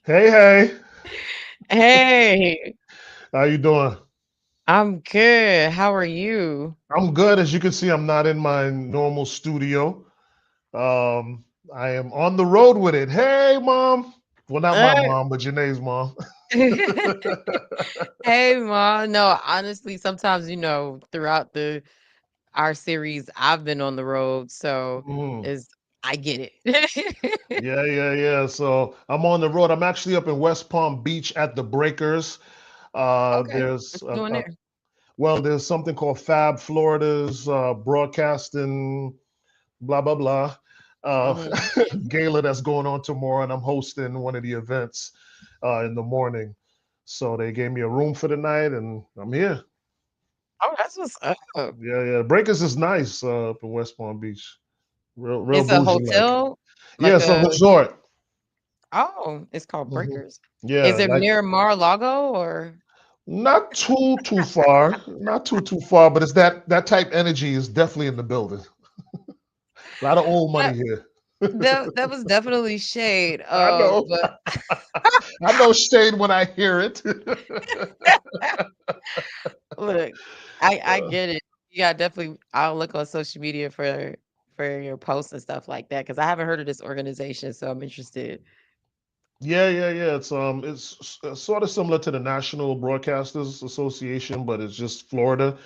Hey, hey, Hey, how you doing? I'm good. How are you? I'm good. As you can see, I'm not in my normal studio. I am on the road with it. Hey, mom. Well, not my Uh, mom, but Janae's mom. Hey, Ma. No, honestly, sometimes throughout the our series, I've been on the road, so Mm. is I get it. Yeah, yeah, yeah. So I'm on the road. I'm actually up in West Palm Beach at the Breakers. Okay, There's what you doing there? well, there's something called Fab Florida's broadcasting blah blah blah Hmm. gala that's going on tomorrow, and I'm hosting one of the events in the morning. So they gave me a room for the night, and I'm here. Oh, that's what's up. Yeah, yeah. Breakers is nice up in West Palm Beach. Real It's a bougie like. hotel, Yeah, like it's a a resort. it's called Hmm. Breakers. Is Yeah, it like near Mar-a-Lago or? not too far, not too far, but it's that type energy is definitely in the building. A lot of old money here. That was definitely shade. I know. But I know shade when I hear it. look, I get it. Yeah, definitely. I'll look on social media for your posts and stuff like that because I haven't heard of this organization, so I'm interested. Yeah, yeah, yeah. It's sort of similar to the National Broadcasters Association, but it's just Florida.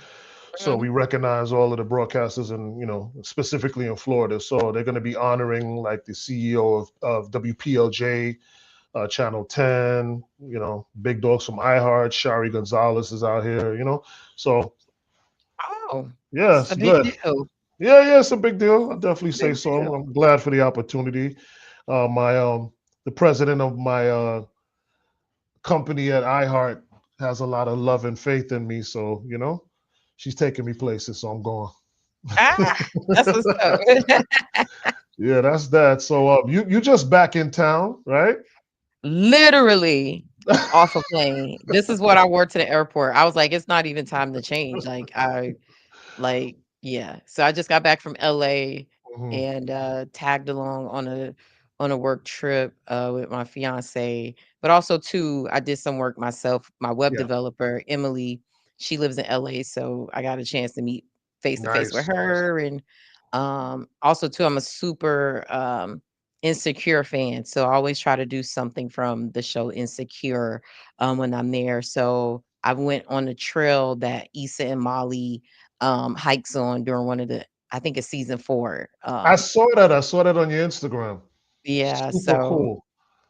So Mhm. we recognize all of the broadcasters, and specifically in Florida. So they're going to be honoring like the CEO of WPLJ, Channel 10. Big dogs from iHeart. Shari Gonzalez is out here. So Oh, yeah, it's it's a big good. deal. Yeah, yeah, it's a big deal. I definitely say Big so. I'm, deal. I'm glad for the opportunity. My the president of my company at iHeart has a lot of love and faith in me. So, she's taking me places. So I'm going. Ah, that's what's up. Yeah, that's that. So you just back in town, right? Literally off a plane. This is what I wore to the airport. I was like, it's not even time to change. Yeah. So I just got back from LA Mhm. and tagged along on a work trip with my fiance. But also too, I did some work myself. My web Yeah, developer, Emily, she lives in LA, so I got a chance to meet face to face with nice. her. And also too, I'm a super Insecure fan. So I always try to do something from the show Insecure when I'm there. So I went on the trail that Issa and Molly hikes on during one of the I think it's season 4. I saw that. I saw that on your Instagram. Yeah, Super so cool.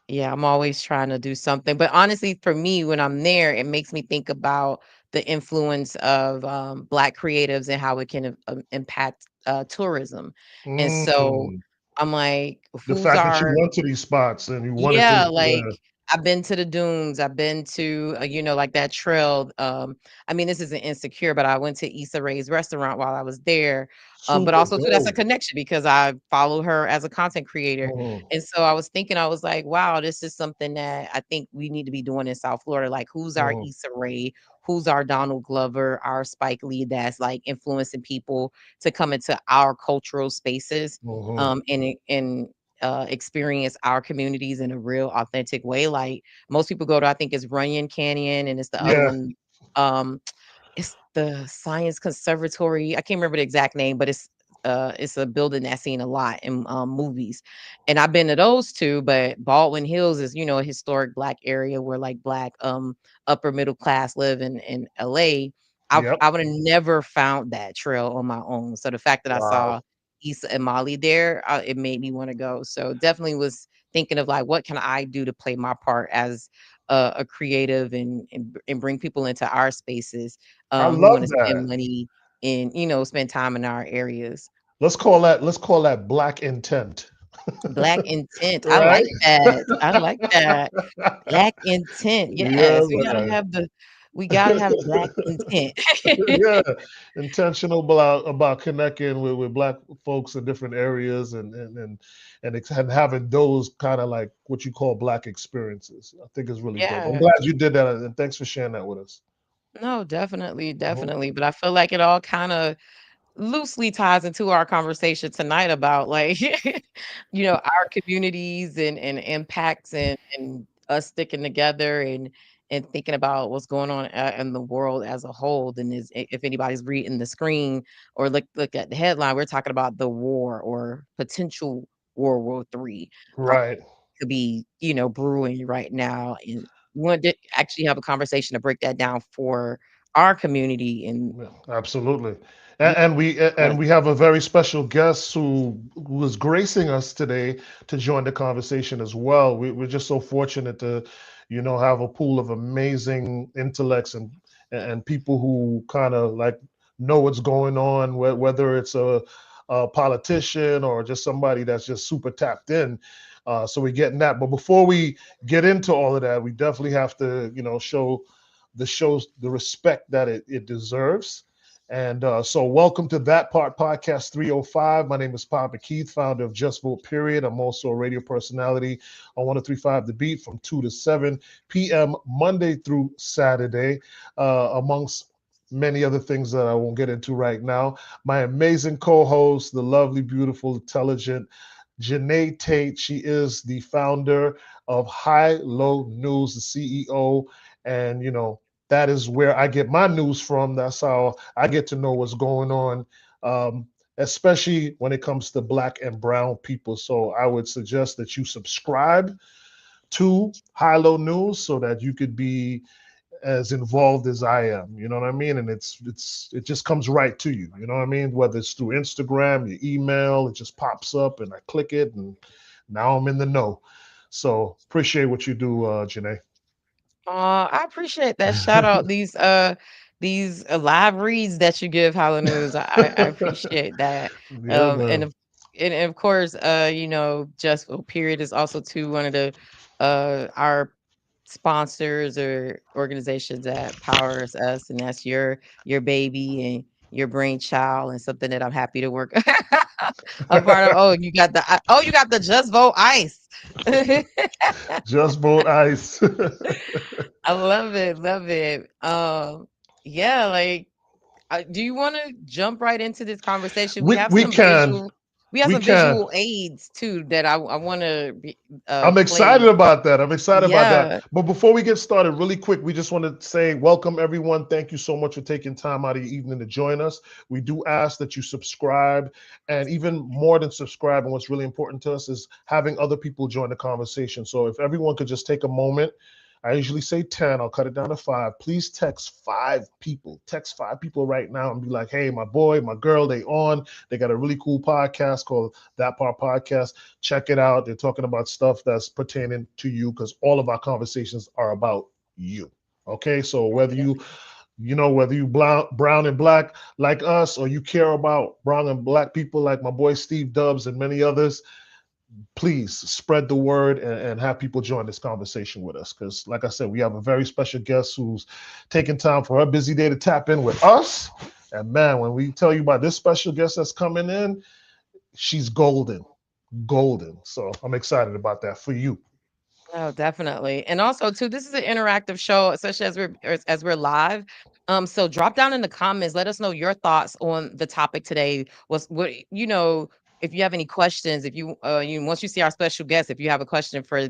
yeah, I'm always trying to do something. But honestly, for me, when I'm there, it makes me think about the influence of Black creatives and how it can impact tourism. And so Mm. I'm like, The who's fact that you our went to these spots and you wanted yeah, to, like, yeah. I've been to the dunes, I've been to, like that trail, I mean, this isn't insecure, but I went to Issa Rae's restaurant while I was there, but Super also too, that's a dope. connection because I follow her as a content creator, Mhm. and so I was thinking, I was like, "Wow, this is something that I think we need to be doing in South Florida, like, who's our Mhm. Issa Rae? Who's our Donald Glover, our Spike Lee that's, like, influencing people to come into our cultural spaces, Mhm. experience our communities in a real authentic way. Like most people go to, I think it's Runyon Canyon, and it's the other Yeah. one. Um, it's the Science Conservatory. I can't remember the exact name, but it's a building that's seen a lot in movies, and I've been to those two. But Baldwin Hills is a historic Black area where like Black upper middle class live in LA. Yep. I would have never found that trail on my own. So the fact that I Wow. saw Issa and Molly there, it made me want to go. So definitely was thinking of like, what can I do to play my part as a creative and bring people into our spaces I who love want to that. spend money and spend time in our areas. Let's call that black intent. Black intent. I Right? like that. I like that. Black intent. Yeah, Yes, man. we gotta have black intent. Yeah, intentional about connecting with black folks in different areas and having those kind of like what you call black experiences. I think is really dope. I'm Yeah. glad you did that, and thanks for sharing that with us. No, definitely, Mhm. definitely. But I feel like it all kind of loosely ties into our conversation tonight about like our communities and impacts and us sticking together and thinking about what's going on in the world as a whole. Then if anybody's reading the screen or look at the headline, we're talking about the war or potential World War III Right. could be brewing right now, and we wanted to actually have a conversation to break that down for our community and Yeah, absolutely. yeah, And we have a very special guest who is gracing us today to join the conversation as well. We're just so fortunate to, have a pool of amazing intellects and people who kind of like know what's going on, whether it's a politician or just somebody that's just super tapped in. So we're getting that. But before we get into all of that, we definitely have to, shows the respect that it deserves. And so, welcome to That Part Podcast 305. My name is Papa Keith, founder of Just Vote Period. I'm also a radio personality on 1035 The Beat from 2 to 7 p.m. Monday through Saturday, amongst many other things that I won't get into right now. My amazing co host, the lovely, beautiful, intelligent Janae Tate. She is the founder of High Low News, the CEO. And, that is where I get my news from. That's how I get to know what's going on, especially when it comes to Black and Brown people. So I would suggest that you subscribe to High Low News so that you could be as involved as I am. You know what I mean? And it just comes right to you. You know what I mean? Whether it's through Instagram, your email, it just pops up and I click it and now I'm in the know. So appreciate what you do, Janae. I appreciate that. Shout out these live reads that you give Hollow News. I appreciate that. Yeah, Um, and man. of and of course, Just for Period is also too one of the our sponsors or organizations that powers us, and that's your baby and your brainchild and something that I'm happy to work a part of. You got the Just Vote Ice. Just boat ice. I love it, love it. Yeah, like, do you want to jump right into this conversation? we we can. We have We some can. visual aids too that I want to I'm excited play. about that. I'm excited about that. Yeah, But before we get started, really quick, we just want to say welcome everyone. Thank you so much for taking time out of your evening to join us. We do ask that you subscribe, and even more than subscribe, and what's really important to us is having other people join the conversation. So if everyone could just take a moment, I usually say 10, I'll cut it down to 5. Please text 5 people. Text 5 people right now and be like, hey, my boy, my girl, they on. They got a really cool podcast called That Part Podcast. Check it out. They're talking about stuff that's pertaining to you because all of our conversations are about you. Okay, so whether you brown and black like us, or you care about brown and black people like my boy Steve Dubs and many others, please spread the word and have people join this conversation with us. Because, like I said, we have a very special guest who's taking time for her busy day to tap in with us. And man, when we tell you about this special guest that's coming in, she's golden, golden. So I'm excited about that for you. oh, definitely. And also too, this is an interactive show, especially as we're live. So drop down in the comments, let us know your thoughts on the topic today. If you have any questions, if you once you see our special guest, if you have a question for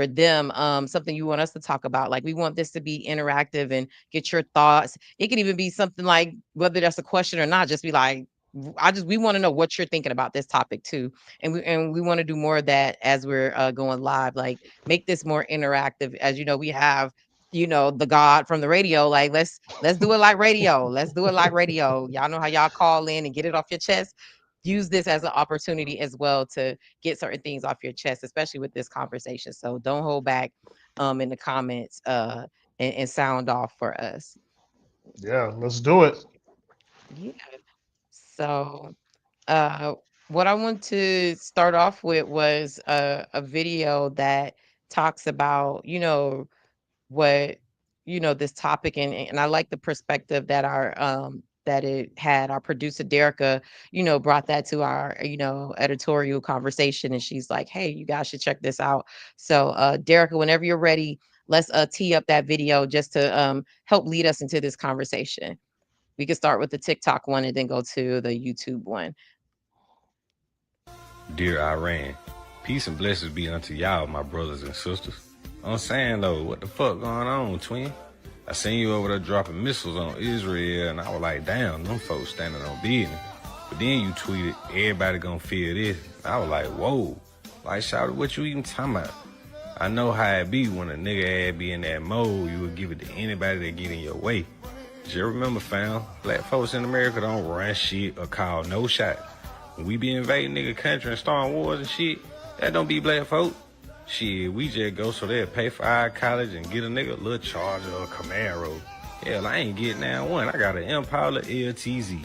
them, something you want us to talk about, like we want this to be interactive and get your thoughts. It can even be something like whether that's a question or not, just be like, we want to know what you're thinking about this topic too, and we want to do more of that as we're going live. Like make this more interactive. As you know, we have the God from the radio. Like let's do it like radio. Let's do it like radio. Y'all know how y'all call in and get it off your chest. Use this as an opportunity as well to get certain things off your chest, especially with this conversation. So don't hold back in the comments and sound off for us. Yeah, let's do it. Yeah. So uh what I want to start off with was a video that talks about, what, this topic, and I like the perspective that that it had. Our producer Derica, brought that to our, editorial conversation, and she's like, hey, you guys should check this out. So Derica, whenever you're ready, let's tee up that video just to help lead us into this conversation. we could start with the TikTok one and then go to the YouTube one. Dear Iran, peace and blessings be unto y'all, my brothers and sisters. I'm saying though, what the fuck going on, twin? I seen you over there dropping missiles on Israel, and I was like, damn, them folks standing on business. But then you tweeted, everybody gonna feel this. I was like, whoa. Like, shout out, what you even talking about? I know how it be when a nigga ass be in that mode, you would give it to anybody that get in your way. Just remember, fam, black folks in America don't run shit or call no shot. When we be invading nigga country and starting wars and shit, that don't be black folk. Shit, we just go so they'll pay for our college and get a nigga a little Charger or a Camaro. Hell, I ain't getting that one. I got an Impala LTZ.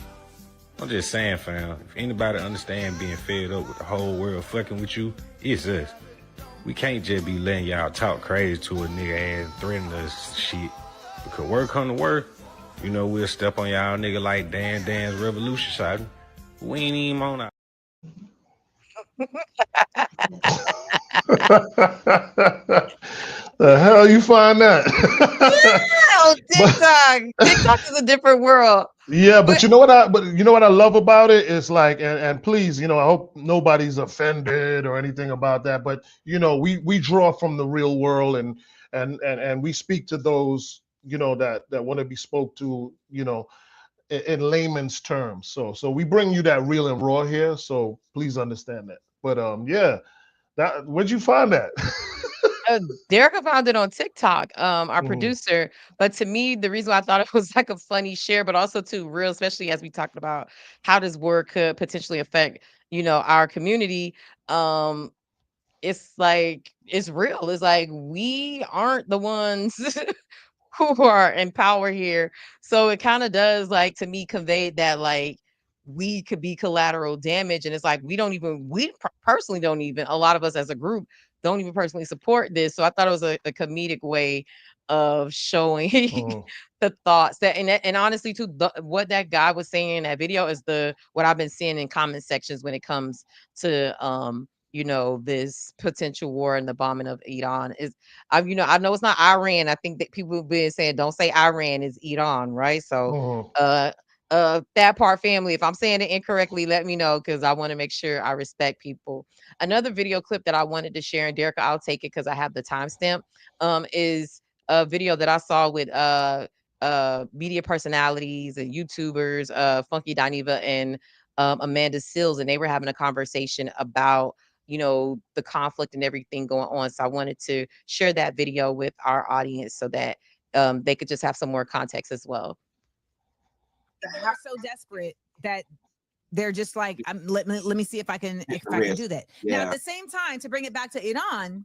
I'm just saying, fam, if anybody understand being fed up with the whole world fucking with you, it's us. We can't just be letting y'all talk crazy to a nigga and threaten us shit. Because work come to work, you know we'll step on y'all nigga like Dan's Revolution shot. We ain't even on our... The hell you find that? Oh, TikTok is a different world. Yeah, but you know what I love about it is like, and please, I hope nobody's offended or anything about that, but we draw from the real world and we speak to those that want to be spoke to in layman's terms. So we bring you that real and raw here, so please understand that. But yeah, where'd you find that? Derica found it on TikTok, our producer. But to me, the reason why I thought it was like a funny share, but also too real, especially as we talked about how this war could potentially affect, our community. It's like, it's real. It's like we aren't the ones who are in power here. So it kind of does, like, to me, convey that like we could be collateral damage. And it's like we personally don't even, a lot of us as a group don't even personally support this. So I thought it was a comedic way of showing the thoughts that, and honestly too, what that guy was saying in that video is what I've been seeing in comment sections when it comes to this potential war and the bombing of Iran is, I know it's not Iran. I think that people have been saying, don't say Iran, is Iran, right? So, that part, family, if I'm saying it incorrectly, let me know, because I want to make sure I respect people. Another video clip that I wanted to share, and Derica, I'll take it because I have the timestamp, is a video that I saw with media personalities and YouTubers, Funky Dineva and Amanda Seals, and they were having a conversation about the conflict and everything going on. So I wanted to share that video with our audience so that they could just have some more context as well. They're so desperate that they're just like, let me see if I can do that. Yeah. Now, at the same time, to bring it back to Iran,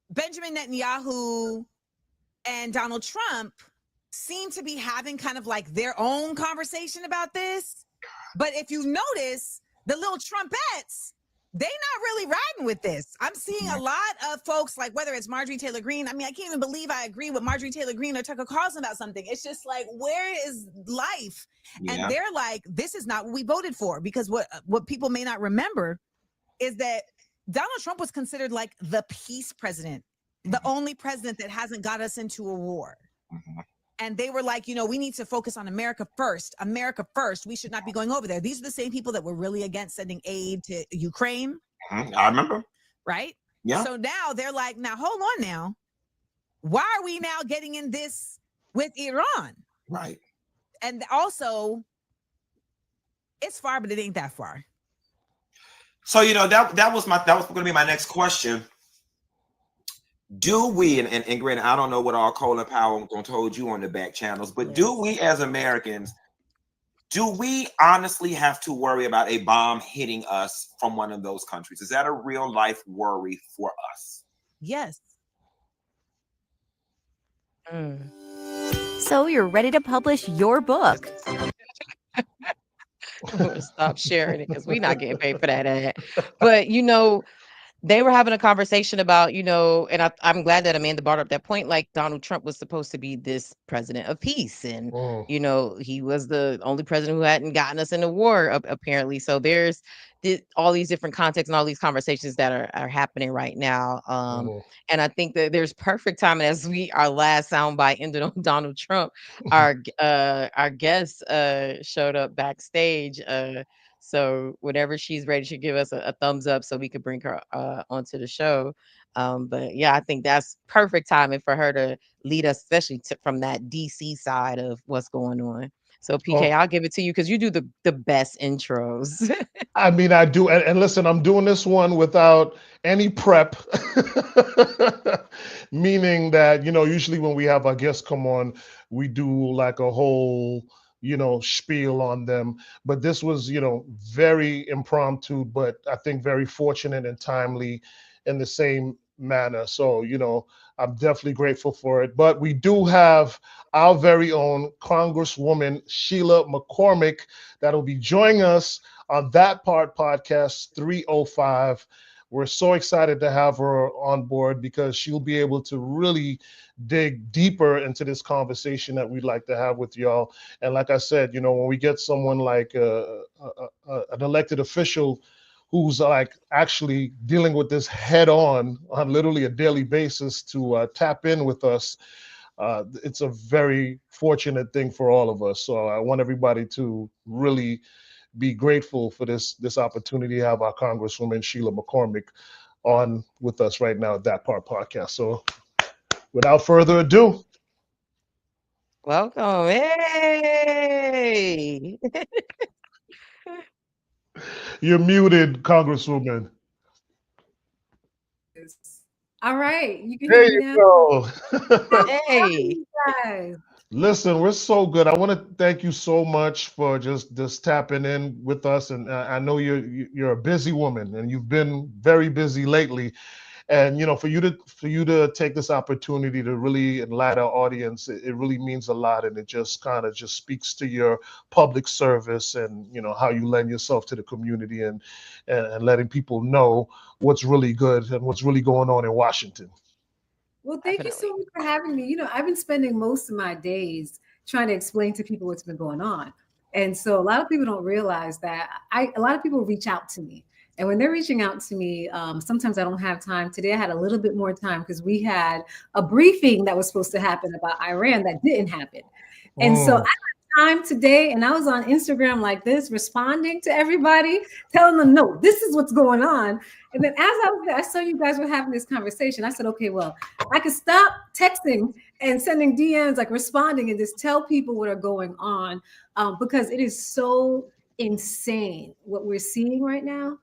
Benjamin Netanyahu and Donald Trump seem to be having kind of like their own conversation about this. But if you notice, the little Trumpettes, they not really riding with this. I'm seeing a lot of folks, like whether it's Marjorie Taylor Greene. I mean, I can't even believe I agree with Marjorie Taylor Greene or Tucker Carlson about something. It's just like, where is life? Yeah. And they're like, this is not what we voted for. Because what people may not remember is that Donald Trump was considered like the peace president, the only president that hasn't got us into a war. And they were like, we need to focus on America first. America first. We should not be going over there. These are the same people that were really against sending aid to Ukraine. I remember. Right? Yeah. So now they're like, now, hold on now. Why are we now getting in this with Iran? Right. And also, it's far, but it ain't that far. So, that was going to be my next question. Do we, and granted, I don't know what all Colin Powell told you on the back channels, but do we as Americans, do we honestly have to worry about a bomb hitting us from one of those countries? Is that a real life worry for us? Yes. So you're ready to publish your book. Stop sharing it because we're not getting paid for that ad. But they were having a conversation about, and I'm glad that Amanda brought up that point. Like Donald Trump was supposed to be this president of peace, and he was the only president who hadn't gotten us in a war, apparently. So there's all these different contexts and all these conversations that are happening right now. And I think that there's perfect timing as our last soundbite ended on Donald Trump. Our guest showed up backstage. So whenever she's ready, she'll give us a thumbs up so we could bring her onto the show. But yeah, I think that's perfect timing for her to lead us, especially from that DC side of what's going on. So PK, I'll give it to you because you do the best intros. I mean, I do. And listen, I'm doing this one without any prep, meaning that, usually when we have our guests come on, we do like a whole, spiel on them. But this was, very impromptu, but I think very fortunate and timely in the same manner. So, I'm definitely grateful for it. But we do have our very own Congresswoman Sheila McCormick that'll be joining us on That Part Podcast 305. We're so excited to have her on board because she'll be able to really dig deeper into this conversation that we'd like to have with y'all. And like I said, when we get someone like an elected official who's like actually dealing with this head on literally a daily basis to tap in with us, it's a very fortunate thing for all of us. So I want everybody to really be grateful for this opportunity to have our Congresswoman Sheila McCormick on with us right now at That Part Podcast. So without further ado, welcome. Hey. You're muted, Congresswoman. All right, you can there hear me you now. go. Hey. Guys. Listen, we're so good. I want to thank you so much for just tapping in with us. And I know you're a busy woman, and you've been very busy lately. And for you to take this opportunity to really enlighten our audience, it really means a lot, and it just kind of just speaks to your public service and how you lend yourself to the community and letting people know what's really good and what's really going on in Washington. Well, thank you so much for having me. I've been spending most of my days trying to explain to people what's been going on. And so a lot of people don't realize that a lot of people reach out to me. And when they're reaching out to me, sometimes I don't have time. Today I had a little bit more time because we had a briefing that was supposed to happen about Iran that didn't happen. And so I had time today, and I was on Instagram like this, responding to everybody, telling them, no, this is what's going on. And then as I saw you guys were having this conversation, I said, okay, well, I could stop texting and sending DMs, like responding, and just tell people what are going on, because it is so insane what we're seeing right now.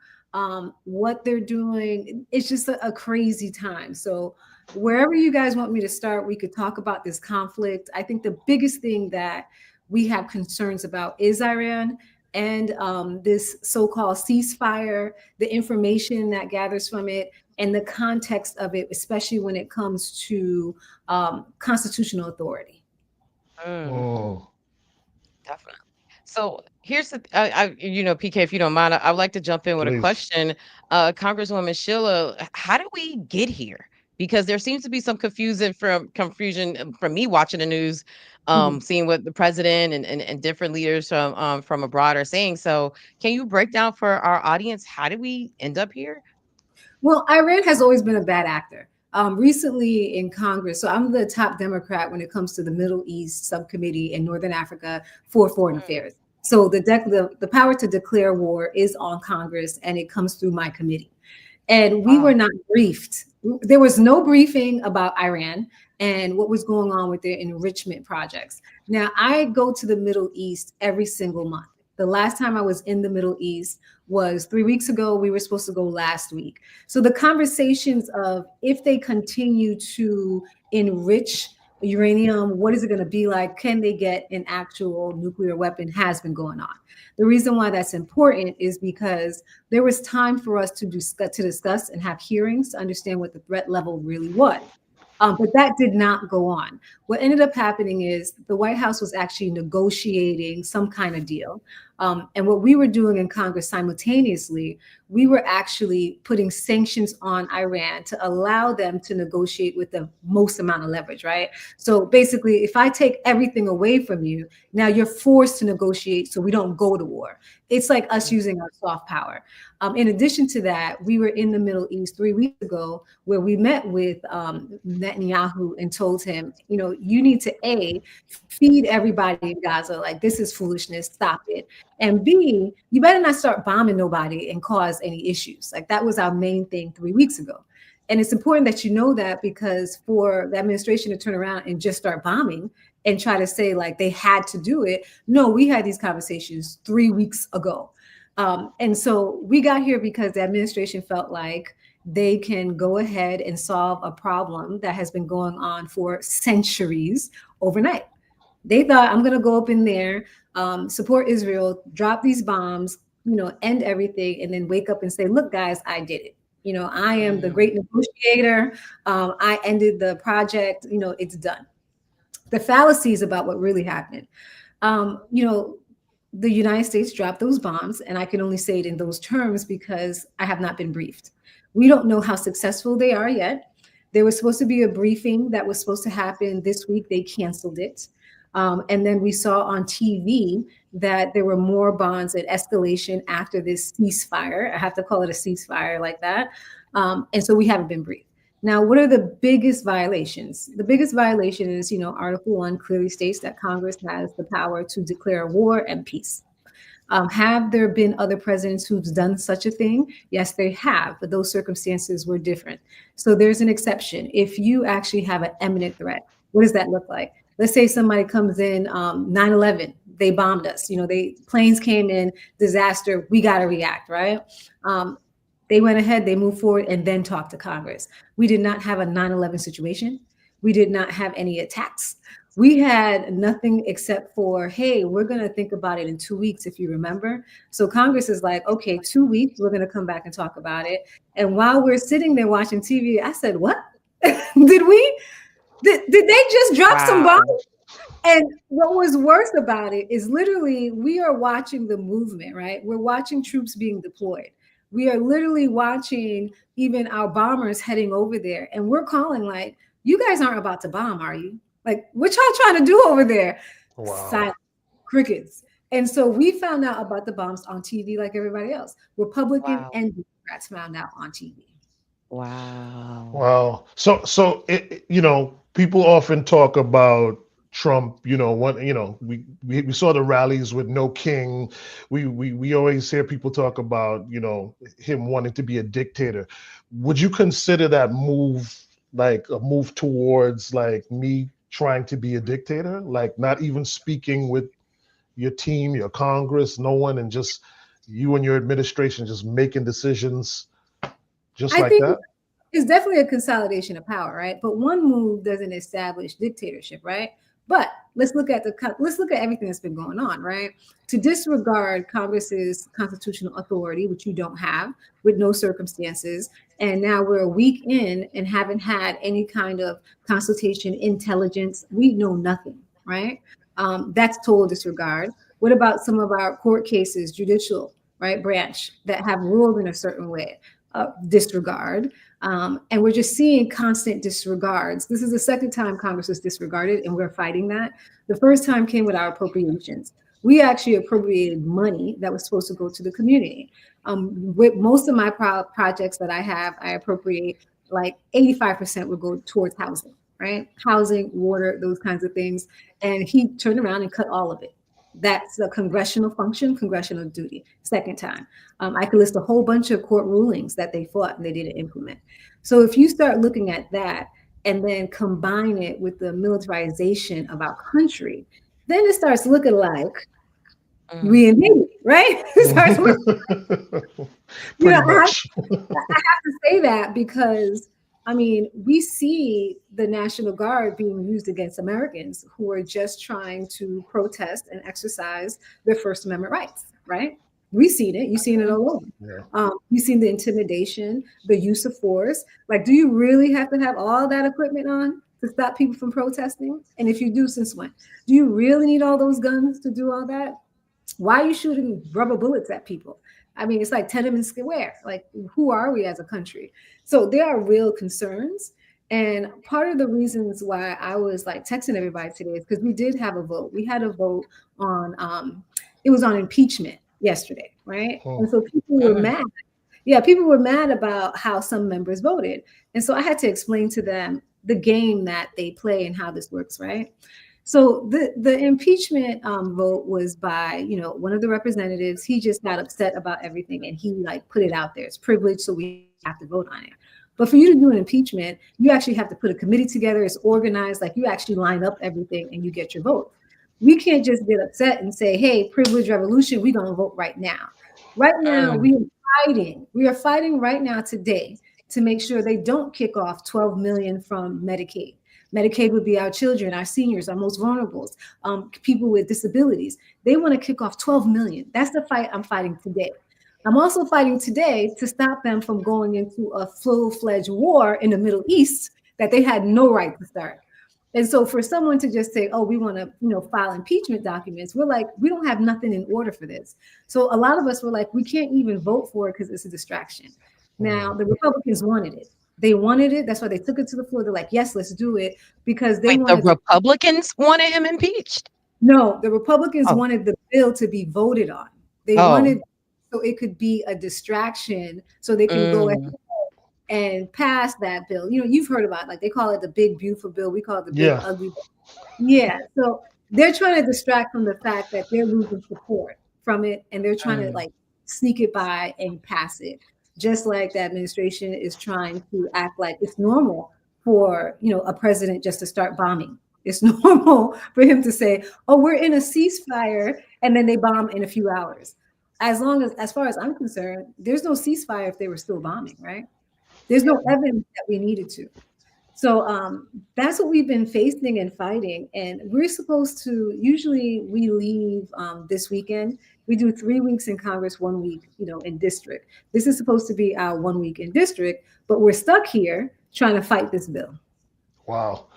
What they're doing, it's just a crazy time. So wherever you guys want me to start, we could talk about this conflict. I think the biggest thing that we have concerns about is Iran and this so-called ceasefire, the information that gathers from it, and the context of it, especially when it comes to constitutional authority. Definitely. So here's the, PK, if you don't mind, I'd like to jump in with a question. Congresswoman Sheila, how did we get here? Because there seems to be some confusion from me watching the news, seeing what the president and different leaders from abroad are saying. So can you break down for our audience, how did we end up here? Well, Iran has always been a bad actor. Recently in Congress, so I'm the top Democrat when it comes to the Middle East subcommittee in Northern Africa for Foreign Affairs. So the power to declare war is on Congress, and it comes through my committee. And we were not briefed. There was no briefing about Iran and what was going on with their enrichment projects. Now, I go to the Middle East every single month. The last time I was in the Middle East was 3 weeks ago. We were supposed to go last week. So the conversations of if they continue to enrich uranium, what is it going to be like? Can they get an actual nuclear weapon has been going on. The reason why that's important is because there was time for us to discuss and have hearings to understand what the threat level really was. But that did not go on. What ended up happening is the White House was actually negotiating some kind of deal. And what we were doing in Congress simultaneously, we were actually putting sanctions on Iran to allow them to negotiate with the most amount of leverage, right? So basically, if I take everything away from you, now you're forced to negotiate so we don't go to war. It's like us using our soft power. In addition to that, we were in the Middle East 3 weeks ago where we met with Netanyahu and told him, you know, you need to A, feed everybody in Gaza. Like, this is foolishness, stop it. And B, you better not start bombing nobody and cause any issues. Like, that was our main thing 3 weeks ago. And it's important that you know that, because for the administration to turn around and just start bombing and try to say like they had to do it. No, we had these conversations 3 weeks ago. And so we got here because the administration felt like they can go ahead and solve a problem that has been going on for centuries overnight. They thought, I'm going to go up in there, support Israel, drop these bombs, you know, end everything, and then wake up and say, look, guys, I did it. You know, I am the great negotiator. I ended the project. You know, it's done. The fallacies about what really happened. You know, the United States dropped those bombs, and I can only say it in those terms because I have not been briefed. We don't know how successful they are yet. There was supposed to be a briefing that was supposed to happen this week. They canceled it. And then we saw on TV that there were more bombs and escalation after this ceasefire. I have to call it a ceasefire like that. And so we haven't been briefed. Now, what are the biggest violations? The biggest violation is, you know, Article 1 clearly states that Congress has the power to declare war and peace. Have there been other presidents who've done such a thing? Yes, they have, but those circumstances were different. So there's an exception. If you actually have an imminent threat, what does that look like? Let's say somebody comes in 9/11, they bombed us. You know, planes came in, disaster, we got to react, right? They went ahead, they moved forward, and then talked to Congress. We did not have a 9/11 situation. We did not have any attacks. We had nothing except for, hey, we're going to think about it in 2 weeks, if you remember. So Congress is like, okay, 2 weeks, we're going to come back and talk about it. And while we're sitting there watching TV, I said, what? Did they just drop some bombs? And what was worse about it is literally we are watching the movement, right? We're watching troops being deployed. We are literally watching even our bombers heading over there. And we're calling like, you guys aren't about to bomb, are you? Like, what y'all trying to do over there? Wow. Silent, crickets. And so we found out about the bombs on TV like everybody else. Republican and Democrats found out on TV. Wow. So you know, people often talk about Trump, you know, we saw the rallies with no king. We always hear people talk about, you know, him wanting to be a dictator. Would you consider that move like a move towards like me trying to be a dictator, like not even speaking with your team, your Congress, no one, and just you and your administration just making decisions just like that? It's definitely a consolidation of power, right? But one move doesn't establish dictatorship, right? But let's look at everything that's been going on, right? To disregard Congress's constitutional authority, which you don't have, with no circumstances, and now we're a week in and haven't had any kind of consultation, intelligence. We know nothing, right? That's total disregard. What about some of our court cases, judicial, right, branch that have ruled in a certain way? Disregard. And we're just seeing constant disregards. This is the second time Congress was disregarded, and we're fighting that. The first time came with our appropriations. We actually appropriated money that was supposed to go to the community. With most of my projects that I have, I appropriate like 85% would go towards housing, right? Housing, water, those kinds of things. And he turned around and cut all of it. That's a congressional function, congressional duty. Second time. I could list a whole bunch of court rulings that they fought and they didn't implement. So if you start looking at that and then combine it with the militarization of our country, then it starts looking like we invaded, right? It starts looking, you know, I have to say that because I mean, we see the National Guard being used against Americans who are just trying to protest and exercise their First Amendment rights, right? We've seen it. You've seen it all over. Yeah. You've seen the intimidation, the use of force. Like, do you really have to have all that equipment on to stop people from protesting? And if you do, since when? Do you really need all those guns to do all that? Why are you shooting rubber bullets at people? I mean, it's like Tiananmen Square. Like, who are we as a country? So there are real concerns. And part of the reasons why I was like texting everybody today is because we did have a vote. We had a vote on, it was on impeachment yesterday, right? And so people were mad. Yeah, people were mad about how some members voted. And so I had to explain to them the game that they play and how this works, right? So the impeachment vote was by, one of the representatives. He just got upset about everything and he like put it out there. It's privileged, so we have to vote on it. But for you to do an impeachment, you actually have to put a committee together. It's organized, like you actually line up everything and you get your vote. We can't just get upset and say, hey, privilege revolution, we're going to vote right now. Right now, we are fighting right now today to make sure they don't kick off 12 million from Medicaid. Medicaid would be our children, our seniors, our most vulnerables, people with disabilities. They want to kick off 12 million. That's the fight I'm fighting today. I'm also fighting today to stop them from going into a full-fledged war in the Middle East that they had no right to start. And so for someone to just say, oh, we want to, file impeachment documents, we're like, we don't have nothing in order for this. So a lot of us were like, we can't even vote for it because it's a distraction. Now, the Republicans wanted it. They wanted it. That's why they took it to the floor. They're like, yes, let's do it, because they wanted the Republicans wanted him impeached? No, the Republicans wanted the bill to be voted on. They wanted so it could be a distraction so they can go ahead and pass that bill. You've heard about, like, they call it the big beautiful bill. We call it the big ugly bill. Yeah. So they're trying to distract from the fact that they're losing support from it, and they're trying to like sneak it by and pass it. Just like the administration is trying to act like it's normal for, a president just to start bombing. It's normal for him to say, oh, we're in a ceasefire, and then they bomb in a few hours. As far as I'm concerned, there's no ceasefire if they were still bombing, right? There's no evidence that we needed to. So that's what we've been facing and fighting. And we're supposed to, usually we leave this weekend. We do 3 weeks in Congress, 1 week, in district. This is supposed to be our 1 week in district, but we're stuck here trying to fight this bill. Wow.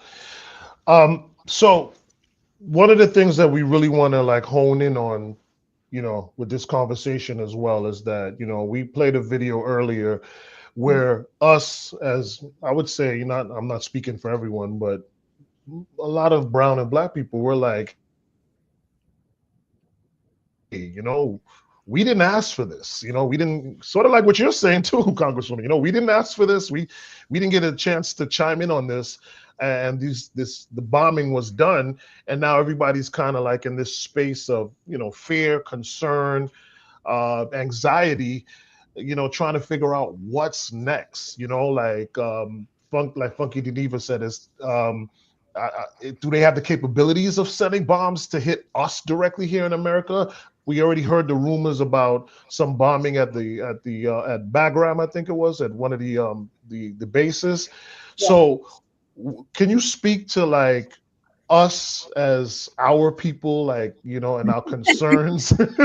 So one of the things that we really want to like hone in on, with this conversation as well, is that, we played a video earlier where us, as I would say, I'm not speaking for everyone, but a lot of brown and black people were like, hey, we didn't ask for this. We didn't, sort of like what you're saying too, Congresswoman, we didn't ask for this. We didn't get a chance to chime in on this. And the bombing was done. And now everybody's kind of like in this space of, fear, concern, anxiety, trying to figure out what's next, like Funky Geneva said, is do they have the capabilities of sending bombs to hit us directly here in America? We already heard the rumors about some bombing at Bagram, I think it was, at one of the bases. Yeah. So can you speak to like us as our people, like, and our concerns? We got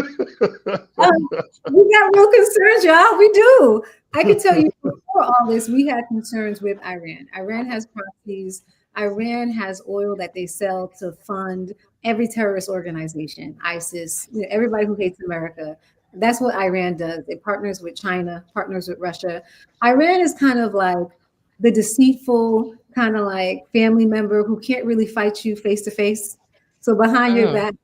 real concerns, y'all. We do. I can tell you before all this, we had concerns with Iran. Iran has proxies. Iran has oil that they sell to fund every terrorist organization, ISIS, everybody who hates America. That's what Iran does. It partners with China, partners with Russia. Iran is kind of like the deceitful, kind of like family member who can't really fight you face to face. So behind your back,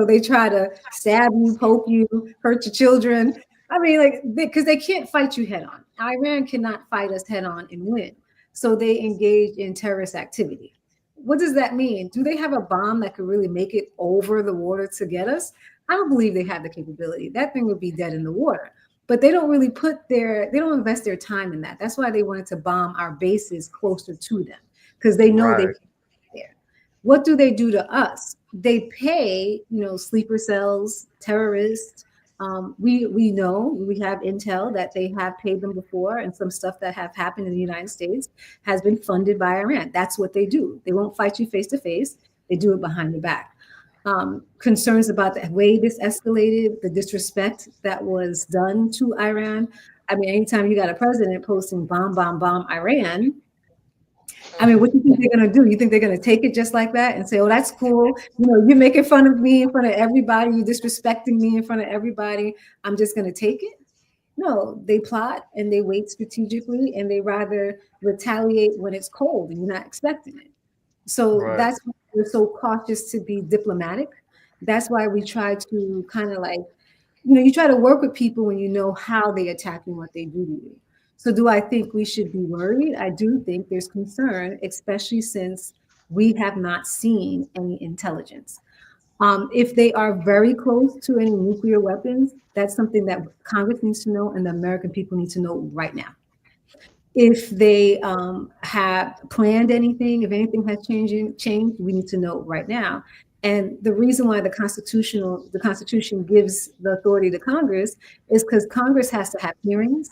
they try to stab you, poke you, hurt your children. I mean, like, because they can't fight you head on. Iran cannot fight us head on and win. So they engage in terrorist activity. What does that mean? Do they have a bomb that could really make it over the water to get us? I don't believe they have the capability. That thing would be dead in the water. But they don't really they don't invest their time in that. That's why they wanted to bomb our bases closer to them, because they know they can't get there. What do they do to us? They pay, sleeper cells, terrorists. We know, we have intel that they have paid them before, and some stuff that have happened in the United States has been funded by Iran. That's what they do. They won't fight you face to face. They do it behind your back. Concerns about the way this escalated, the disrespect that was done to Iran. I mean, anytime you got a president posting bomb, bomb, bomb Iran, I mean, what do you think they're going to do? You think they're going to take it just like that and say, oh, that's cool. You know, you're making fun of me in front of everybody. You're disrespecting me in front of everybody. I'm just going to take it. No, they plot and they wait strategically, and they rather retaliate when it's cold and you're not expecting it. So that's why we're so cautious to be diplomatic. That's why we try to kind of like, you know, you try to work with people when you know how they attack you, what they do to you. So do I think we should be worried? I do think there's concern, especially since we have not seen any intelligence. If they are very close to any nuclear weapons, that's something that Congress needs to know and the American people need to know right now. If they have planned anything, if anything has changed, we need to know right now. And the reason why the Constitution gives the authority to Congress is because Congress has to have hearings.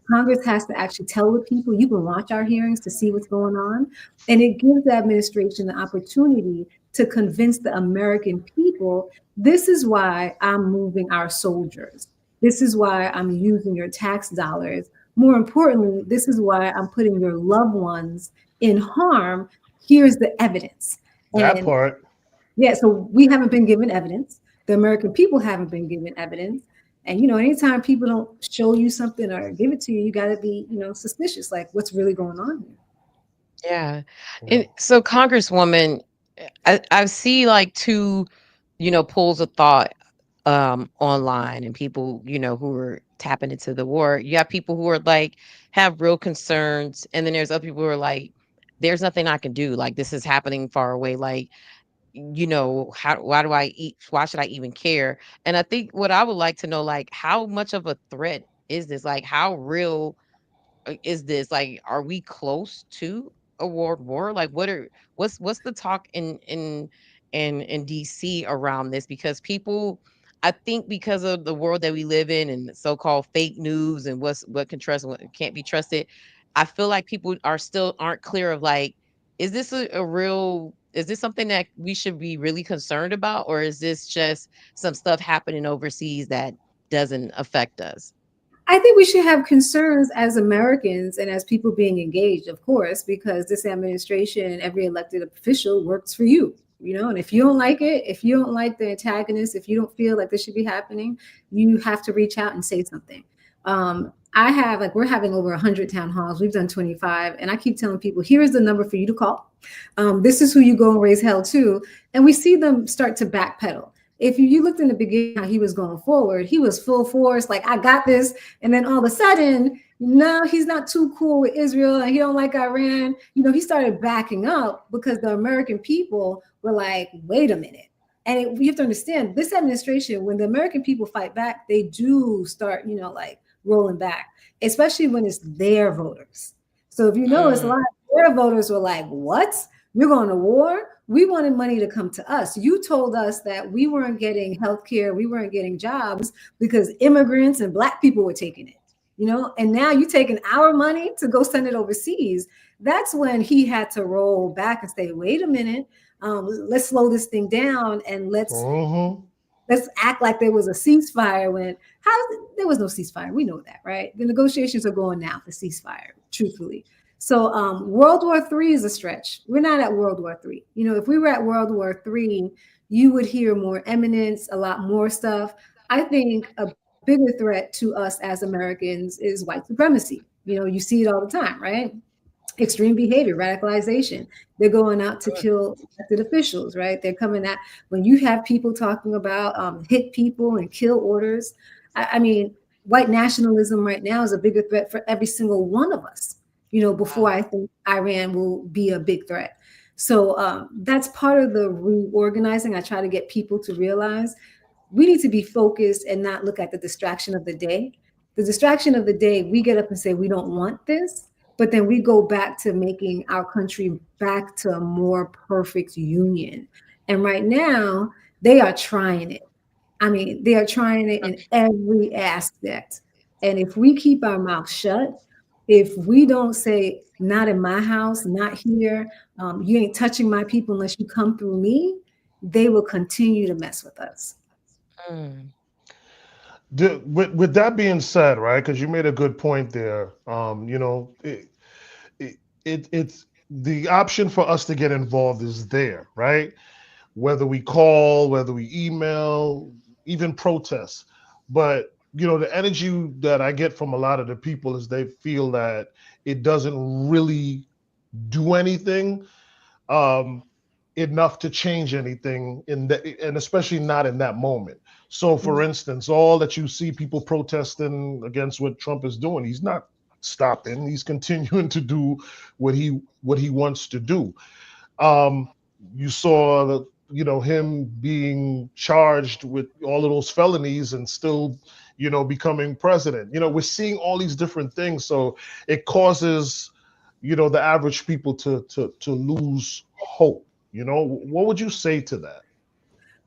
Congress has to actually tell the people, you can watch our hearings to see what's going on. And it gives the administration the opportunity to convince the American people, this is why I'm moving our soldiers. This is why I'm using your tax dollars. More importantly, this is why I'm putting your loved ones in harm. Here's the evidence. That part. Yeah, so we haven't been given evidence. The American people haven't been given evidence. And, you know, anytime people don't show you something or give it to you, you got to be, you know, suspicious, like what's really going on here. Yeah. And so Congresswoman, I see like two, you know, pools of thought online, and people, you know, who are tapping into the war. You have people who are like, have real concerns. And then there's other people who are like, there's nothing I can do. Like, this is happening far away. Like, you know, why should I even care? And I think what I would like to know, like, how much of a threat is this? Like, how real is this? Like, are we close to a world war? Like, what's the talk in DC around this? Because people, I think, because of the world that we live in and so-called fake news and what can trust and what can't be trusted, I feel like people aren't clear of like, is this a real, is this something that we should be really concerned about, or is this just some stuff happening overseas that doesn't affect us? I think we should have concerns as Americans and as people being engaged, of course, because this administration and every elected official works for you, you know, and if you don't like it, if you don't like the antagonist, if you don't feel like this should be happening, you have to reach out and say something. I have, like, we're having over 100 town halls. We've done 25. And I keep telling people, here is the number for you to call. This is who you go and raise hell to. And we see them start to backpedal. If you looked in the beginning how he was going forward, he was full force, like, I got this. And then all of a sudden, no, he's not too cool with Israel and he don't like Iran. You know, he started backing up because the American people were like, wait a minute. And you have to understand, this administration, when the American people fight back, they do start, you know, like rolling back, especially when it's their voters. So if you notice, a lot of their voters were like, what? You're going to war? We wanted money to come to us. You told us that we weren't getting healthcare, we weren't getting jobs because immigrants and Black people were taking it, you know, and now you're taking our money to go send it overseas. That's when he had to roll back and say, wait a minute, let's slow this thing down and let's act like there was a ceasefire when there was no ceasefire. We know that, right? The negotiations are going now for ceasefire, truthfully. So World War III is a stretch. We're not at World War III. You know, if we were at World War III, you would hear more eminence, a lot more stuff. I think a bigger threat to us as Americans is white supremacy. You know, you see it all the time, right? Extreme behavior, radicalization. They're going out to kill elected officials, right? They're coming at, when you have people talking about hit people and kill orders. I mean, white nationalism right now is a bigger threat for every single one of us. You know, before I think Iran will be a big threat. So that's part of the reorganizing. I try to get people to realize we need to be focused and not look at the distraction of the day. The distraction of the day, we get up and say, we don't want this, but then we go back to making our country back to a more perfect union. And right now, they are trying it. I mean, they are trying it in every aspect. And if we keep our mouth shut, if we don't say, not in my house, not here, you ain't touching my people unless you come through me, they will continue to mess with us. With that being said, right, because you made a good point there, you know, it's the option for us to get involved is there, right? Whether we call, whether we email, even protest. But the energy that I get from a lot of the people is they feel that it doesn't really do anything enough to change anything and especially not in that moment. So, for instance, all that you see people protesting against what Trump is doing, he's not stopping. He's continuing to do what he wants to do. You saw him being charged with all of those felonies and still becoming president. We're seeing all these different things, so it causes the average people to lose hope. What would you say to that?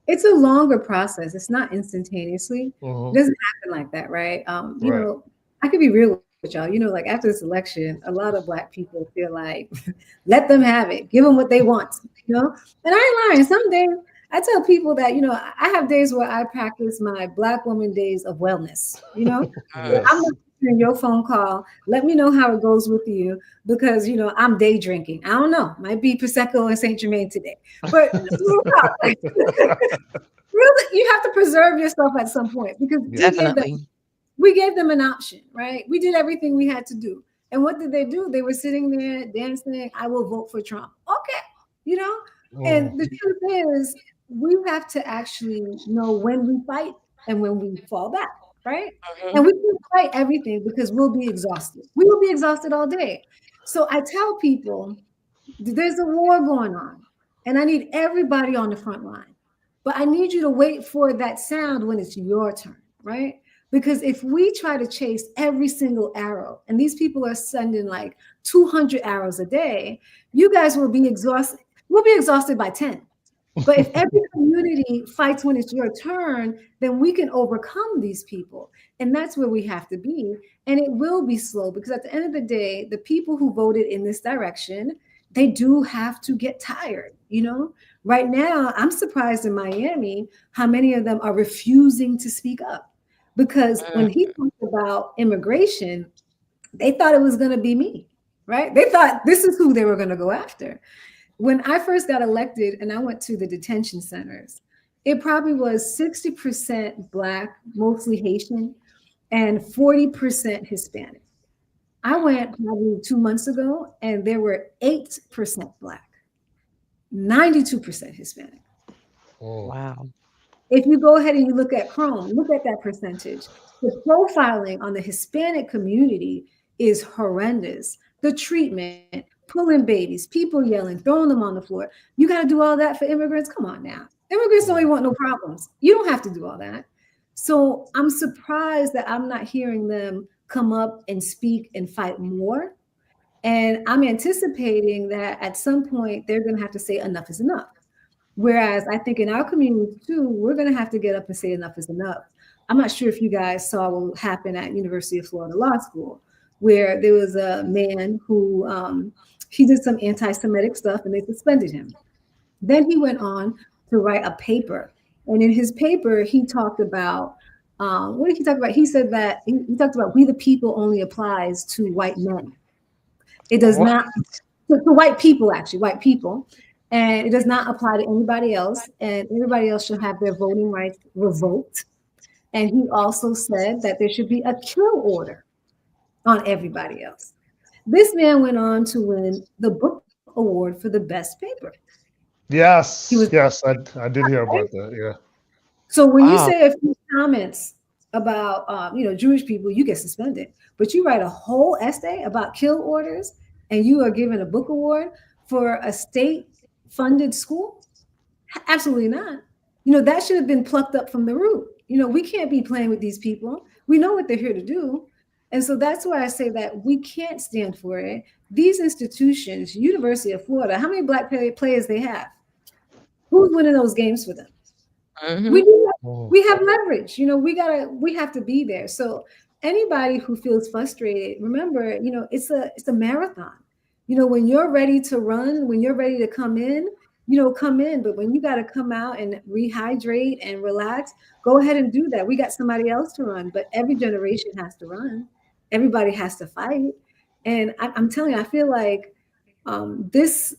It's a longer process. It's not instantaneously. It doesn't happen like that, right? You know, I could be real with y'all. Like after this election, a lot of Black people feel like, let them have it, give them what they want, And I ain't lying. Some days I tell people that, I have days where I practice my Black woman days of wellness, Yes. I'm in your phone call. Let me know how it goes with you because, I'm day drinking. I don't know. Might be Prosecco and Saint Germain today. But really, you have to preserve yourself at some point because we gave them an option, right? We did everything we had to do. And what did they do? They were sitting there dancing, I will vote for Trump. Okay, And the truth is, we have to actually know when we fight and when we fall back. Right? And we can fight everything because we'll be exhausted. We will be exhausted all day. So I tell people there's a war going on and I need everybody on the front line. But I need you to wait for that sound when it's your turn, right? Because if we try to chase every single arrow, and these people are sending like 200 arrows a day, you guys will be exhausted. We'll be exhausted by 10. But if every community fights when it's your turn, then we can overcome these people. And that's where we have to be. And it will be slow because at the end of the day, the people who voted in this direction, they do have to get tired. Right now, I'm surprised in Miami how many of them are refusing to speak up. Because when he talked about immigration, they thought it was going to be me, right? They thought this is who they were going to go after. When I first got elected and I went to the detention centers, it probably was 60% Black, mostly Haitian, and 40% Hispanic. I went probably 2 months ago and there were 8% Black, 92% Hispanic. Wow. If you go ahead and you look at Chrome, look at that percentage. The profiling on the Hispanic community is horrendous. The treatment, pulling babies, people yelling, throwing them on the floor. You got to do all that for immigrants? Come on now. Immigrants don't even want no problems. You don't have to do all that. So I'm surprised that I'm not hearing them come up and speak and fight more. And I'm anticipating that at some point they're going to have to say enough is enough. Whereas I think in our community too, we're going to have to get up and say enough is enough. I'm not sure if you guys saw what happened at University of Florida Law School, where there was a man who he did some anti-Semitic stuff and they suspended him. Then he went on to write a paper. And in his paper, he talked about, what did he talk about? He said that he talked about we the people only applies to white men. It does not, to white people, actually, white people. And it does not apply to anybody else. And everybody else should have their voting rights revoked. And he also said that there should be a kill order on everybody else. This man went on to win the book award for the best paper. Yes, I did hear about that. Yeah. So when you say a few comments about Jewish people, you get suspended. But you write a whole essay about kill orders, and you are given a book award for a state-funded school? Absolutely not. That should have been plucked up from the root. We can't be playing with these people. We know what they're here to do. And so that's why I say that we can't stand for it. These institutions, University of Florida, how many Black players they have? Who's winning those games for them? We have leverage. We have to be there. So anybody who feels frustrated, remember, it's a marathon. When you're ready to run, when you're ready to come in, come in. But when you got to come out and rehydrate and relax, go ahead and do that. We got somebody else to run, but every generation has to run. Everybody has to fight. And I'm telling you, I feel like This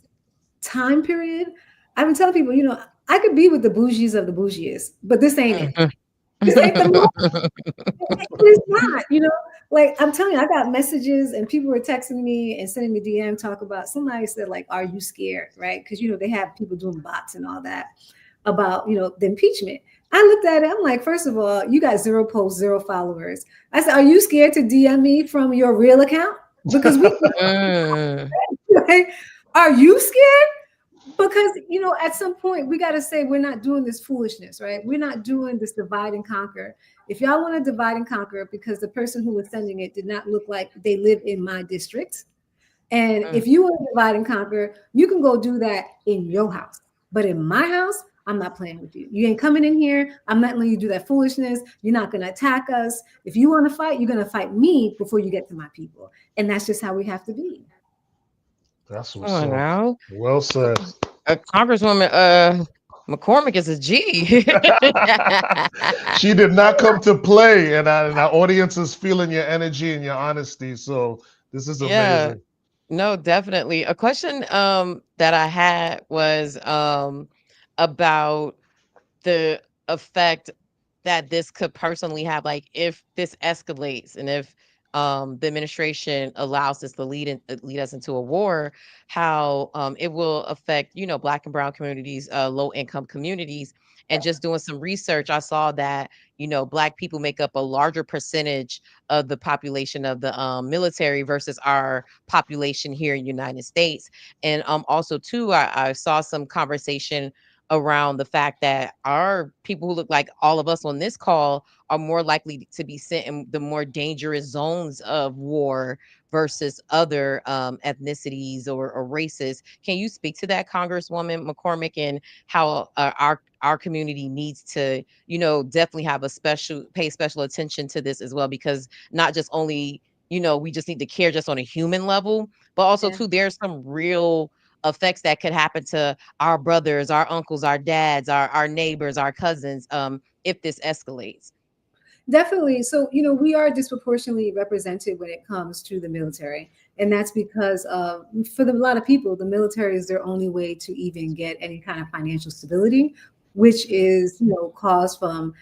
time period, I've been telling people, I could be with the bougies of the bougiest, but this ain't it. This ain't the moment. It's not, like I'm telling you, I got messages and people were texting me and sending me DM talk about, somebody said like, are you scared? Right. Cause they have people doing bots and all that about, the impeachment. I looked at it. I'm like, first of all, you got 0 posts, 0 followers. I said, are you scared to DM me from your real account? Because right? Are you scared? Because, at some point we got to say we're not doing this foolishness, right? We're not doing this divide and conquer. If y'all want to divide and conquer because the person who was sending it did not look like they live in my district. And if you want to divide and conquer, you can go do that in your house. But in my house, I'm not playing with you. You ain't coming in here. I'm not letting you do that foolishness. You're not going to attack us. If you want to fight, you're going to fight me before you get to my people. And that's just how we have to be. That's what's up. Well said. Congresswoman McCormick is a G. She did not come to play, and our audience is feeling your energy and your honesty. So this is amazing. No, definitely. A question that I had was about the effect that this could personally have, like if this escalates and if the administration allows this to lead us into a war, how it will affect, Black and brown communities, low income communities. And just doing some research, I saw that, Black people make up a larger percentage of the population of the military versus our population here in the United States. And also too, I saw some conversation around the fact that our people who look like all of us on this call are more likely to be sent in the more dangerous zones of war versus other ethnicities or races. Can you speak to that, Congresswoman McCormick, and how our community needs to, definitely have pay special attention to this as well? Because not just only, we just need to care just on a human level, but also too, there's some real effects that could happen to our brothers, our uncles, our dads, our neighbors, our cousins, if this escalates. Definitely. So, we are disproportionately represented when it comes to the military. And that's because for a lot of people, the military is their only way to even get any kind of financial stability, which is, caused from,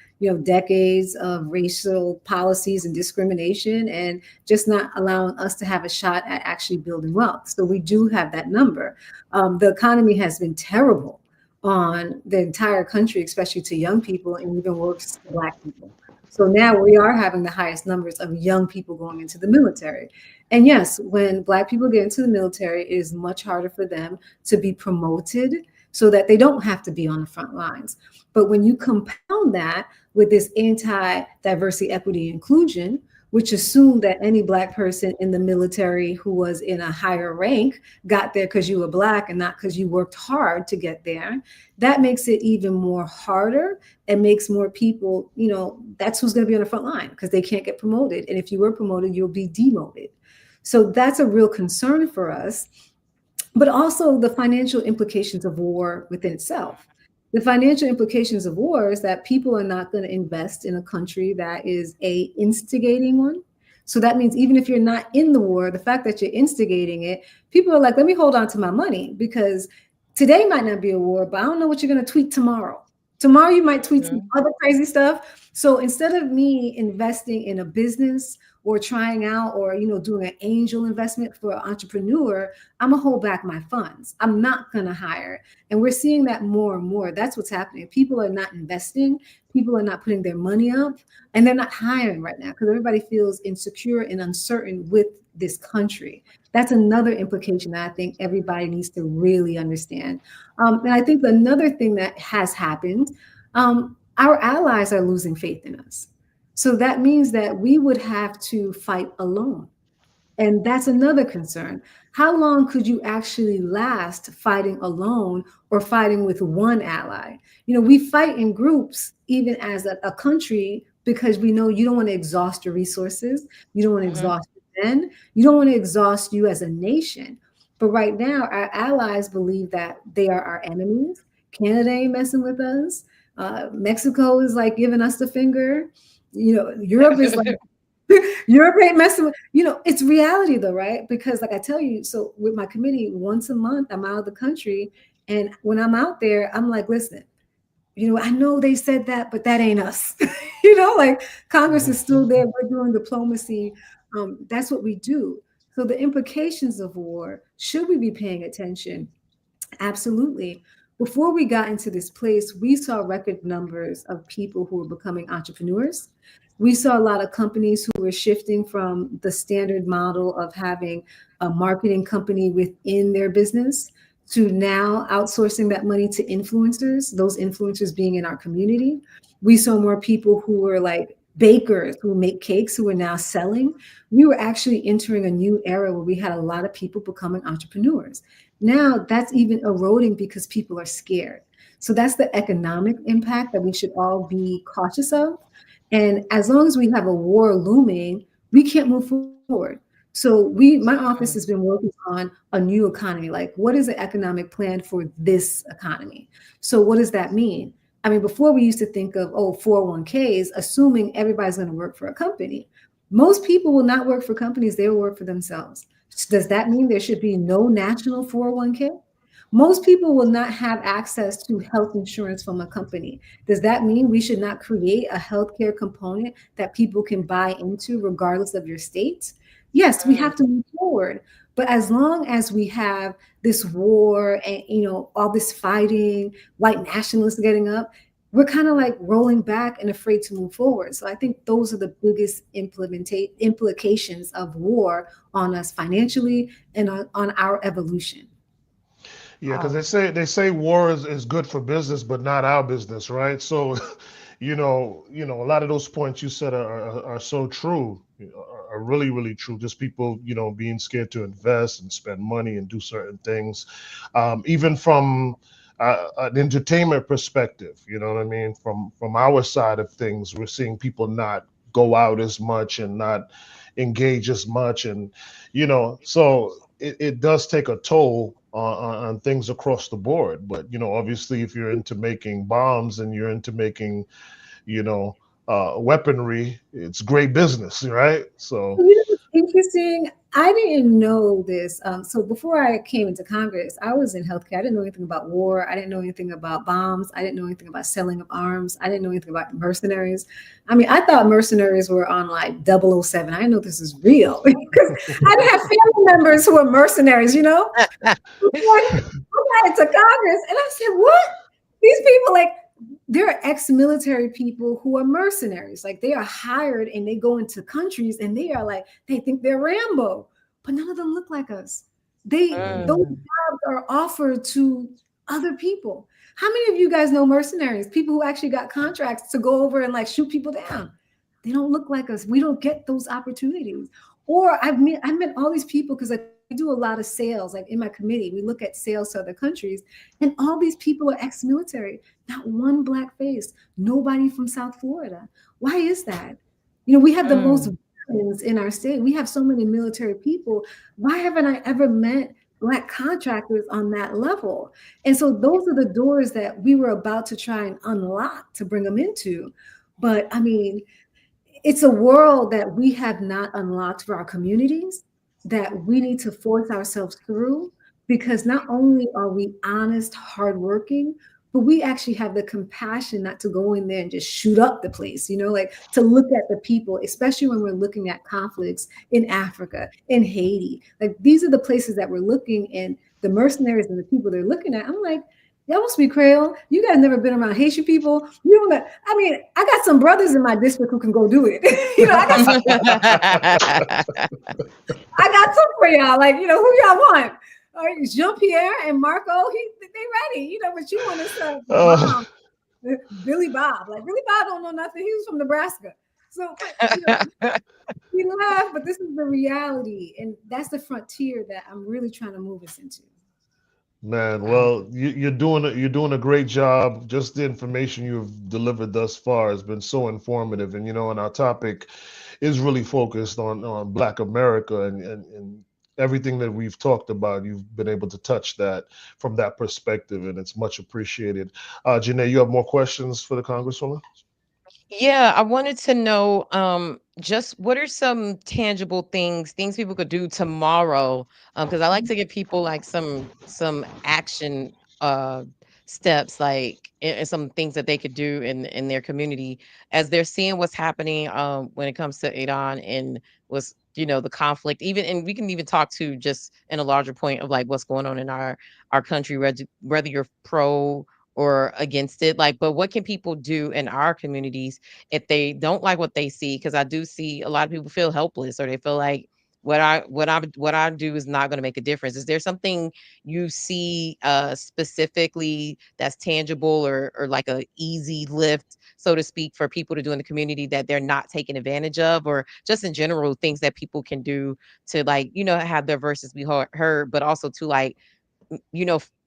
decades of racial policies and discrimination and just not allowing us to have a shot at actually building wealth. So we do have that number. The economy has been terrible on the entire country, especially to young people, and even worse to Black people. So now we are having the highest numbers of young people going into the military. And yes, when Black people get into the military, it is much harder for them to be promoted so that they don't have to be on the front lines. But when you compound that with this anti-diversity, equity, inclusion, which assumed that any Black person in the military who was in a higher rank got there because you were Black and not because you worked hard to get there, that makes it even more harder and makes more people, that's who's going to be on the front line because they can't get promoted. And if you were promoted, you'll be demoted. So that's a real concern for us. But also the financial implications of war within itself. The financial implications of war is that people are not going to invest in a country that is a instigating one. So that means even if you're not in the war, the fact that you're instigating it, people are like, let me hold on to my money because today might not be a war, but I don't know what you're going to tweet tomorrow. Tomorrow you might tweet some other crazy stuff. So instead of me investing in a business or trying out or, doing an angel investment for an entrepreneur, I'm gonna hold back my funds. I'm not gonna hire. And we're seeing that more and more. That's what's happening. People are not investing. People are not putting their money up and they're not hiring right now because everybody feels insecure and uncertain with this country. That's another implication that I think everybody needs to really understand. And I think another thing that has happened, our allies are losing faith in us. So that means that we would have to fight alone. And that's another concern. How long could you actually last fighting alone or fighting with one ally? We fight in groups, even as a country, because we know you don't want to exhaust your resources. You don't want to exhaust your men. You don't want to exhaust you as a nation. But right now, our allies believe that they are our enemies. Canada ain't messing with us. Mexico is like giving us the finger. Europe is like Europe ain't messing with, it's reality though, right? Because like I tell you, so with my committee, once a month, I'm out of the country. And when I'm out there, I'm like, listen, I know they said that, but that ain't us. Like Congress is still there. We're doing diplomacy. That's what we do. So the implications of war, should we be paying attention? Absolutely. Before we got into this place, we saw record numbers of people who were becoming entrepreneurs. We saw a lot of companies who were shifting from the standard model of having a marketing company within their business to now outsourcing that money to influencers, those influencers being in our community. We saw more people who were like bakers who make cakes who are now selling. We were actually entering a new era where we had a lot of people becoming entrepreneurs. Now that's even eroding because people are scared. So that's the economic impact that we should all be cautious of. And as long as we have a war looming, we can't move forward. So my office has been working on a new economy. Like, what is the economic plan for this economy? So what does that mean? I mean, before we used to think of, 401ks, assuming everybody's going to work for a company. Most people will not work for companies, they will work for themselves. Does that mean there should be no national 401k? Most people will not have access to health insurance from a company. Does that mean we should not create a healthcare component that people can buy into regardless of your state? Yes, we have to move forward. But as long as we have this war and, all this fighting, white nationalists getting up, we're kind of like rolling back and afraid to move forward. So I think those are the biggest implications of war on us financially and on our evolution. Yeah, because they say war is good for business, but not our business, right? So, a lot of those points you said are so true, are really, really true. Just people, being scared to invest and spend money and do certain things, even from an entertainment perspective. You know what I mean? From our side of things, we're seeing people not go out as much and not engage as much, and so it does take a toll on things across the board. But obviously, if you're into making bombs and you're into making weaponry, it's great business, right? So it's interesting. I didn't know this. So before I came into Congress, I was in healthcare. I didn't know anything about war. I didn't know anything about bombs. I didn't know anything about selling of arms. I didn't know anything about mercenaries. I mean, I thought mercenaries were on like 007. I didn't know this is real because I didn't have family members who were mercenaries, I got into Congress and I said, what? These people, like, there are ex-military people who are mercenaries. Like, they are hired and they go into countries and they are like, they think they're Rambo, but none of them look like us. Those jobs are offered to other people. How many of you guys know mercenaries, people who actually got contracts to go over and like shoot people down? They don't look like us. We don't get those opportunities. Or I met all these people because we do a lot of sales. Like in my committee, we look at sales to other countries, and all these people are ex-military. Not one black face, nobody from South Florida. Why is that? We have the most veterans in our state. We have so many military people. Why haven't I ever met Black contractors on that level? And so those are the doors that we were about to try and unlock to bring them into. But I mean, it's a world that we have not unlocked for our communities that we need to force ourselves through, because not only are we honest, hardworking, but we actually have the compassion not to go in there and just shoot up the place, like to look at the people, especially when we're looking at conflicts in Africa, in Haiti. Like, these are the places that we're looking, and the mercenaries and the people they're looking at. I'm like, that must be Creole. You guys never been around Haitian people. I got some brothers in my district who can go do it. I got some for y'all. Like, who y'all want? Jean-Pierre and Marco, they ready, but you want to say Billy Bob. Like, Billy Bob don't know nothing. He was from Nebraska. So we laugh, but this is the reality. And that's the frontier that I'm really trying to move us into. Man, well, you're doing a great job. Just the information you've delivered thus far has been so informative. And and our topic is really focused on Black America, and everything that we've talked about, you've been able to touch that from that perspective, and it's much appreciated. Janey, you have more questions for the Congresswoman? Yeah, I wanted to know, just what are some tangible things people could do tomorrow? Because I like to give people like some action steps, like and some things that they could do in their community as they're seeing what's happening when it comes to Iran and what's the conflict, even, and we can even talk to just in a larger point of like what's going on in our country, whether you're pro or against it, like, but what can people do in our communities if they don't like what they see? Because I do see a lot of people feel helpless, or they feel like what I do is not going to make a difference. Is there something you see specifically that's tangible, or like a easy lift, so to speak, for people to do in the community that they're not taking advantage of, or just in general things that people can do to, like, have their voices be heard, but also to, like,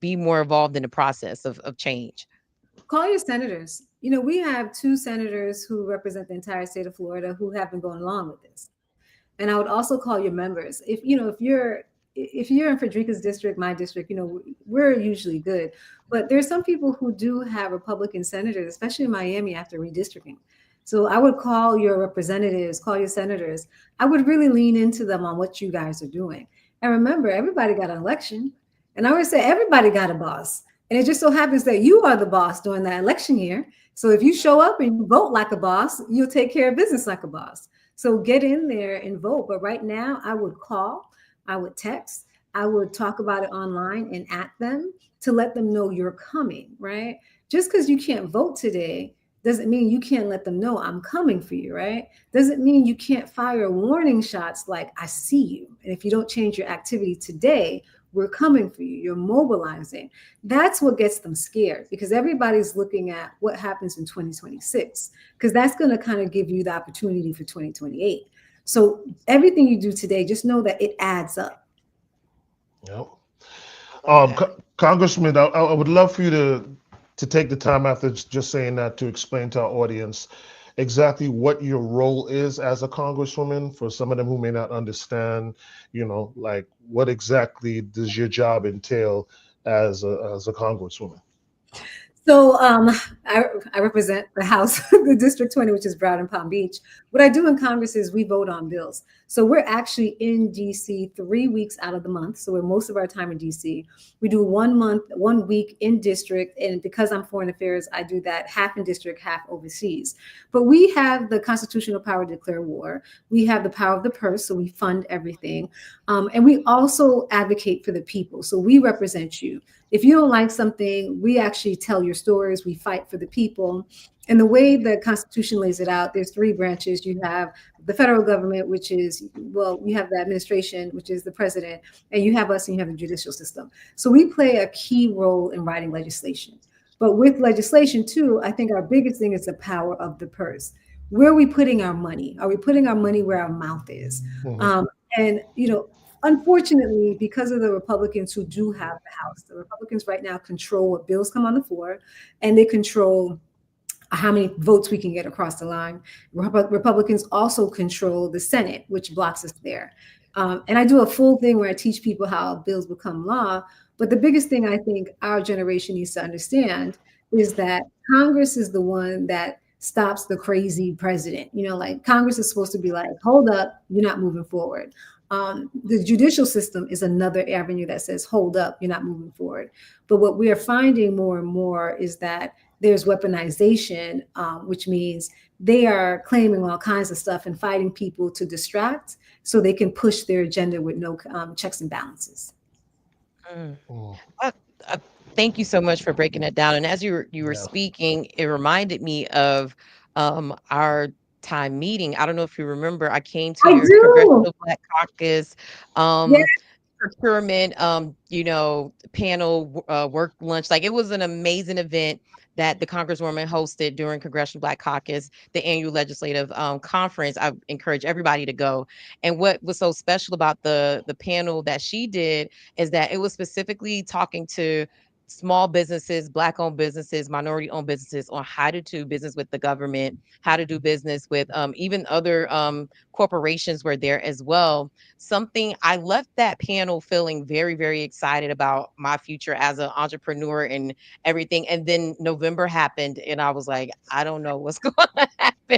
be more involved in the process of change? Call your senators. We have 2 senators who represent the entire state of Florida who have been going along with this. And I would also call your members. If you're in Frederica's district, my district, we're usually good. But there's some people who do have Republican senators, especially in Miami after redistricting. So I would call your representatives, call your senators. I would really lean into them on what you guys are doing. And remember, everybody got an election. And I would say everybody got a boss. And it just so happens that you are the boss during that election year. So if you show up and you vote like a boss, you'll take care of business like a boss. So get in there and vote. But right now, I would call, I would text, I would talk about it online and at them to let them know you're coming, right? Just because you can't vote today doesn't mean you can't let them know I'm coming for you, right? Doesn't mean you can't fire warning shots like, I see you. And if you don't change your activity today, we're coming for you. You're mobilizing. That's what gets them scared, because everybody's looking at what happens in 2026, because that's going to kind of give you the opportunity for 2028. So everything you do today, just know that it adds up. Yep. Congressman, I would love for you to take the time after just saying that to explain to our audience exactly what your role is as a congresswoman, for some of them who may not understand, like what exactly does your job entail as a congresswoman? So I represent the House, the District 20, which is Broward and Palm Beach. What I do in Congress is we vote on bills. So we're actually in DC 3 weeks out of the month. So we're most of our time in DC. We do 1 week in district. And because I'm foreign affairs, I do that half in district, half overseas. But we have the constitutional power to declare war. We have the power of the purse, so we fund everything. And we also advocate for the people. So we represent you. If you don't like something, we actually tell your stories. We fight for the people. And the way the Constitution lays it out, there's 3 branches. You have the federal government, which is, you have the administration, which is the president, and you have us, and you have the judicial system. So we play a key role in writing legislation. But with legislation too, I think our biggest thing is the power of the purse. Where are we putting our money? Are we putting our money where our mouth is? Mm-hmm. Unfortunately, because of the Republicans who do have the House, the Republicans right now control what bills come on the floor, and they control how many votes we can get across the line. Republicans also control the Senate, which blocks us there. And I do a full thing where I teach people how bills become law. But the biggest thing I think our generation needs to understand is that Congress is the one that stops the crazy president. Like Congress is supposed to be like, hold up, you're not moving forward. The judicial system is another avenue that says, hold up, you're not moving forward. But what we are finding more and more is that there's weaponization, which means they are claiming all kinds of stuff and fighting people to distract so they can push their agenda with no checks and balances. Thank you so much for breaking that down. And as you were speaking, it reminded me of our time meeting. I don't know if you remember, I came to your Congressional Black Caucus procurement, panel, work lunch. Like, it was an amazing event that the Congresswoman hosted during Congressional Black Caucus, the annual legislative conference. I encourage everybody to go. And what was so special about the panel that she did is that it was specifically talking to small businesses, Black-owned businesses, minority-owned businesses on how to do business with the government, how to do business with even other corporations were there as well. Something I left that panel feeling very, very excited about my future as an entrepreneur and everything. And then November happened, and I was like, I don't know what's going to happen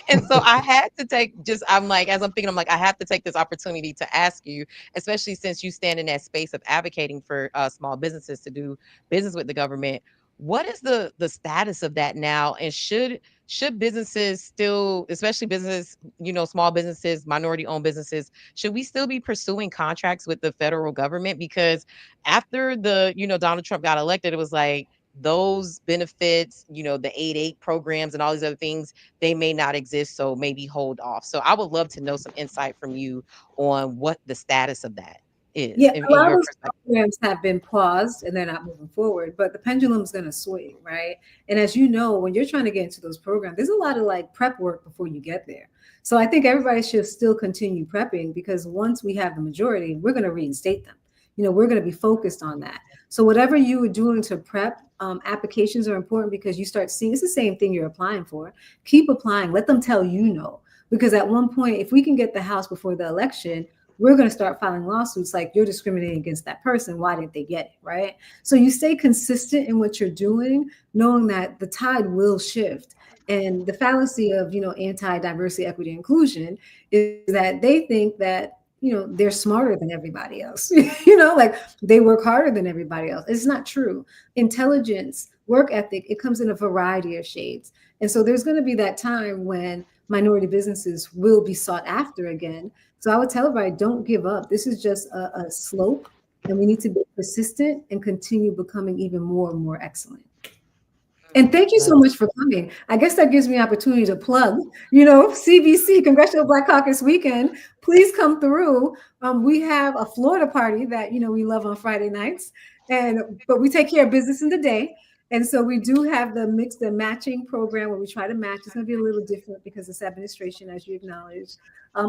And so I had to I'm like, as I'm thinking, I'm like, I have to take this opportunity to ask you, especially since you stand in that space of advocating for small businesses to do business with the government. What is the status of that now? And should businesses still, especially business, small businesses, minority owned businesses, should we still be pursuing contracts with the federal government? Because after Donald Trump got elected, it was like those benefits, the 8-8 programs and all these other things, they may not exist. So maybe hold off. So I would love to know some insight from you on what the status of that is Yeah, a in lot of your those perspective. programs have been paused and they're not moving forward, but the pendulum's going to swing, right? And as you know, when you're trying to get into those programs, there's a lot of like prep work before you get there. So I think everybody should still continue prepping, because once we have the majority, we're going to reinstate them. We're going to be focused on that. So whatever you were doing to prep, applications are important, because you start seeing it's the same thing you're applying for. Keep applying. Let them tell you no. Because at one point, if we can get the House before the election, we're going to start filing lawsuits like you're discriminating against that person. Why didn't they get it? Right. So you stay consistent in what you're doing, knowing that the tide will shift. And the fallacy of, anti-diversity, equity, inclusion is that they think that, they're smarter than everybody else, like they work harder than everybody else. It's not true. Intelligence, work ethic, it comes in a variety of shades. And so there's going to be that time when minority businesses will be sought after again. So I would tell everybody, don't give up. This is just a slope, and we need to be persistent and continue becoming even more and more excellent. And thank you so much for coming. I guess that gives me opportunity to plug, CBC, Congressional Black Caucus Weekend. Please come through. We have a Florida party that, we love on Friday nights, but we take care of business in the day. And so we do have the mixed and matching program where we try to match. It's going to be a little different because this administration, as you acknowledged.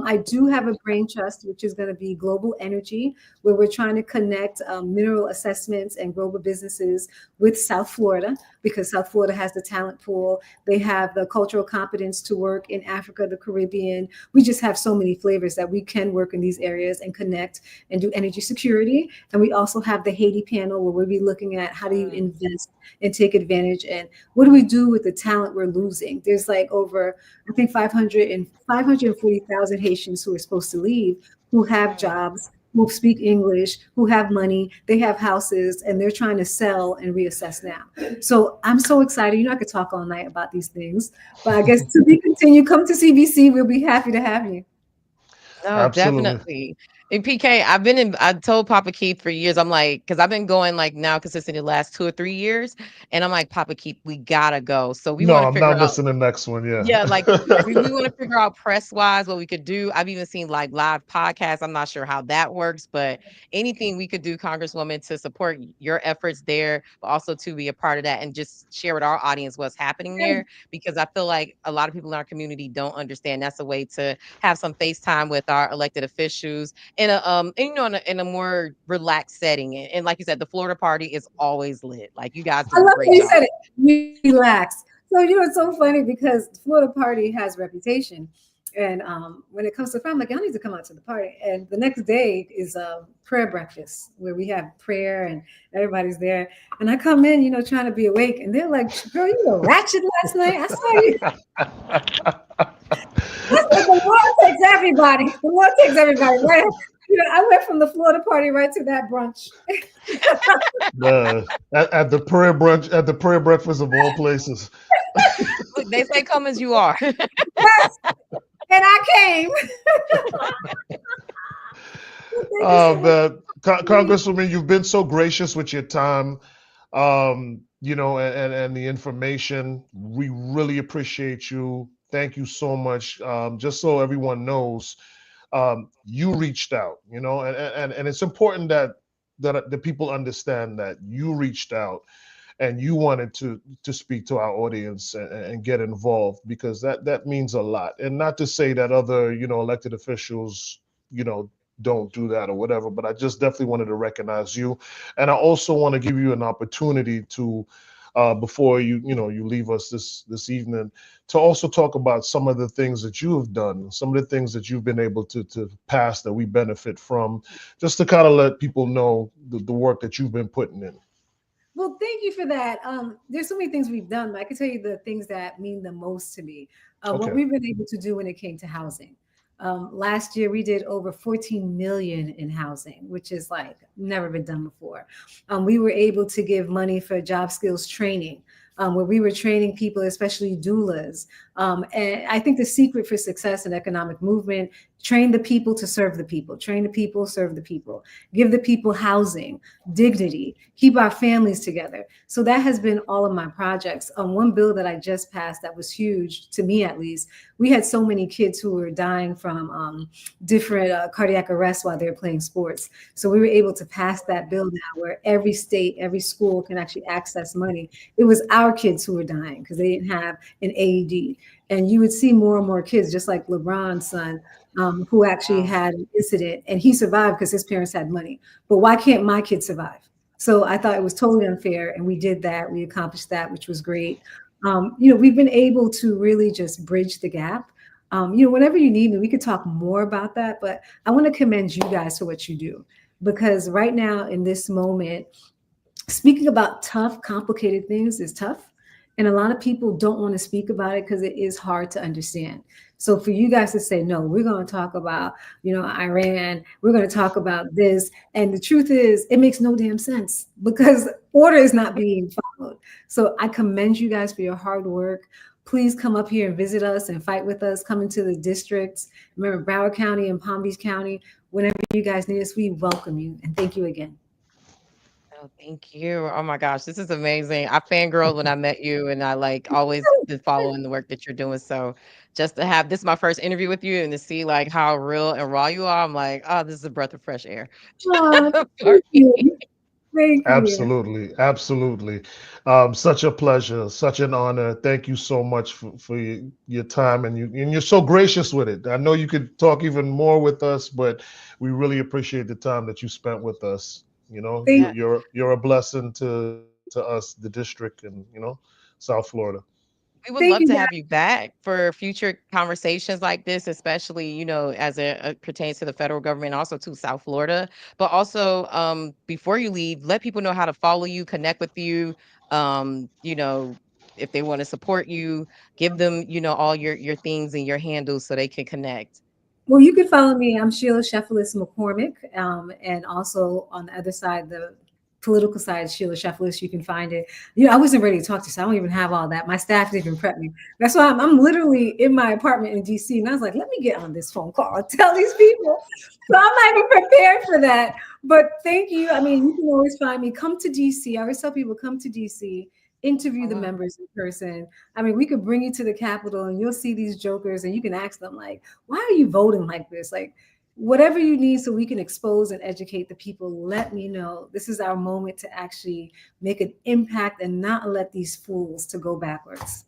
I do have a brain trust, which is going to be global energy, where we're trying to connect mineral assessments and global businesses with South Florida, because South Florida has the talent pool. They have the cultural competence to work in Africa, the Caribbean. We just have so many flavors that we can work in these areas and connect and do energy security. And we also have the Haiti panel, where we'll be looking at how do you invest and take advantage, and what do we do with the talent we're losing? There's like over, I think 540,000 Haitians who are supposed to leave, who have jobs, who speak English, who have money, they have houses, and they're trying to sell and reassess now. So I'm so excited. I could talk all night about these things, but I guess to be continued, come to CBC. We'll be happy to have you. No, Absolutely. definitely. And PK, I told Papa Keith for years, I'm like, because I've been going like now consistently the last 2 or 3 years. And I'm like, Papa Keith, we gotta go. So we want to I'm figure not out. missing the next one. Yeah. Yeah, like we want to figure out press wise what we could do. I've even seen like live podcasts. I'm not sure how that works, but anything we could do, Congresswoman, to support your efforts there, but also to be a part of that and just share with our audience what's happening there. Because I feel like a lot of people in our community don't understand that's a way to have some FaceTime with our elected officials in a in a more relaxed setting. And like you said, the Florida party is always lit. Like you guys do I a love great how you job. said it. Relax. So it's so funny because the Florida party has reputation, and when it comes to crime, I'm like, y'all need to come out to the party. And the next day is prayer breakfast, where we have prayer and everybody's there. And I come in, trying to be awake, and they're like, "Girl, you were ratchet last night. I saw you." The Lord takes everybody. The Lord takes everybody. Right? I went from the Florida party right to that brunch. At the prayer brunch, at the prayer breakfast of all places. Look, they say come as you are. Yes. And I came. Congresswoman, you've been so gracious with your time, and the information. We really appreciate you. Thank you so much. Just so everyone knows, you reached out, and it's important that the people understand that you reached out and you wanted to speak to our audience and get involved, because that means a lot. And not to say that other, elected officials, don't do that or whatever, but I just definitely wanted to recognize you. And I also want to give you an opportunity to, before you leave us this evening, to also talk about some of the things that you have done, some of the things that you've been able to pass that we benefit from, just to kind of let people know the work that you've been putting in. Well, thank you for that. There's so many things we've done, but I can tell you the things that mean the most to me. What we've been able to do when it came to housing. Last year, we did over 14 million in housing, which is like never been done before. We were able to give money for job skills training, where we were training people, especially doulas. And I think the secret for success in economic movement, train the people to serve the people, train the people, serve the people, give the people housing, dignity, keep our families together. So that has been all of my projects. One bill that I just passed that was huge, to me at least, we had so many kids who were dying from different cardiac arrests while they were playing sports. So we were able to pass that bill now where every state, every school can actually access money. It was our kids who were dying because they didn't have an AED. And you would see more and more kids, just like LeBron's son, who actually had an incident, and he survived because his parents had money. But why can't my kid survive? So I thought it was totally unfair, and we did that. We accomplished that, which was great. We've been able to really just bridge the gap. Whenever you need me, we could talk more about that. But I want to commend you guys for what you do, because right now in this moment, speaking about tough, complicated things is tough. And a lot of people don't want to speak about it because it is hard to understand. So for you guys to say, no, we're going to talk about, Iran, we're going to talk about this. And the truth is, it makes no damn sense because order is not being followed. So I commend you guys for your hard work. Please come up here and visit us and fight with us. Come into the districts. Remember, Broward County and Palm Beach County, whenever you guys need us, we welcome you. And thank you again. Oh, thank you. Oh my gosh, this is amazing. I fangirled when I met you, and I always been following the work that you're doing. So just to have this my first interview with you and to see like how real and raw you are, I'm like, oh, this is a breath of fresh air. Thank you. Thank you. Absolutely. Such a pleasure, such an honor. Thank you so much for your time, and you're so gracious with it. I know you could talk even more with us, but we really appreciate the time that you spent with us. You're a blessing to us, the district, and South Florida. We would love to have you back for future conversations like this, especially, as it pertains to the federal government, also to South Florida. But also, before you leave, let people know how to follow you, connect with you. If they want to support you, give them, all your things and your handles so they can connect. Well, you can follow me. I'm Sheila Sheffilis McCormick. And also on the other side, the political side, Sheila Sheffilis, you can find it. I wasn't ready to talk to you, so I don't even have all that. My staff didn't even prep me. That's why I'm literally in my apartment in DC. And I was like, let me get on this phone call and tell these people. So I'm not even prepared for that. But thank you. I mean, you can always find me. Come to DC. I always tell people, come to DC. Interview the members in person. I mean, we could bring you to the Capitol and you'll see these jokers and you can ask them like, why are you voting like this? Like, whatever you need so we can expose and educate the people, let me know. This is our moment to actually make an impact and not let these fools to go backwards.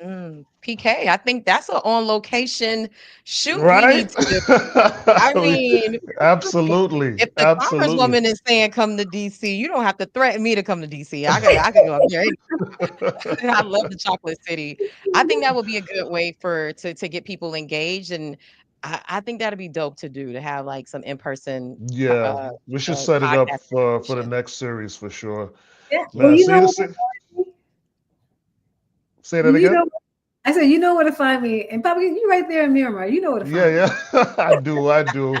PK, I think that's an on location shoot. Right? We need to do. I mean, absolutely. If the Congresswoman is saying come to DC, you don't have to threaten me to come to DC. I can go up there. I love the Chocolate City. I think that would be a good way to get people engaged, and I think that'd be dope to do, to have like some in-person. Yeah, we should set it up for the next series for sure. Yeah. Man, say that again. I said, you know where to find me. And Papa, you right there in Miramar. You know where to find me. Yeah. I do.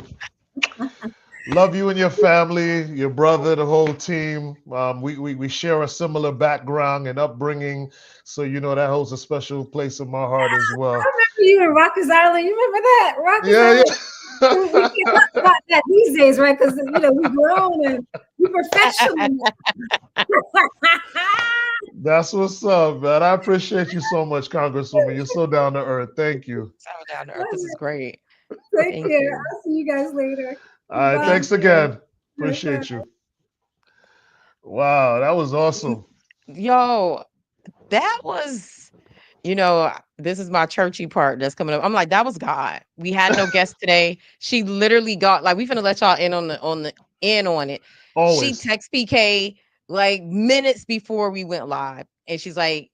Love you and your family, your brother, the whole team. We share a similar background and upbringing. So, that holds a special place in my heart as well. I remember you in Rikers Island. You remember that? Rikers Island. We can't talk about that these days, right? Because, we grown and we professional. That's what's up, man. I appreciate you so much, Congresswoman. You're so down to earth. Thank you. So down to earth. This is great. Take care. I'll see you guys later. All right. Bye. Thanks again. Appreciate you. Wow. That was awesome. Yo, that was, this is my churchy part that's coming up. I'm like, that was God. We had no guest today. She literally got, like, we finna let y'all in on it. Always. She text PK like minutes before we went live. And she's like,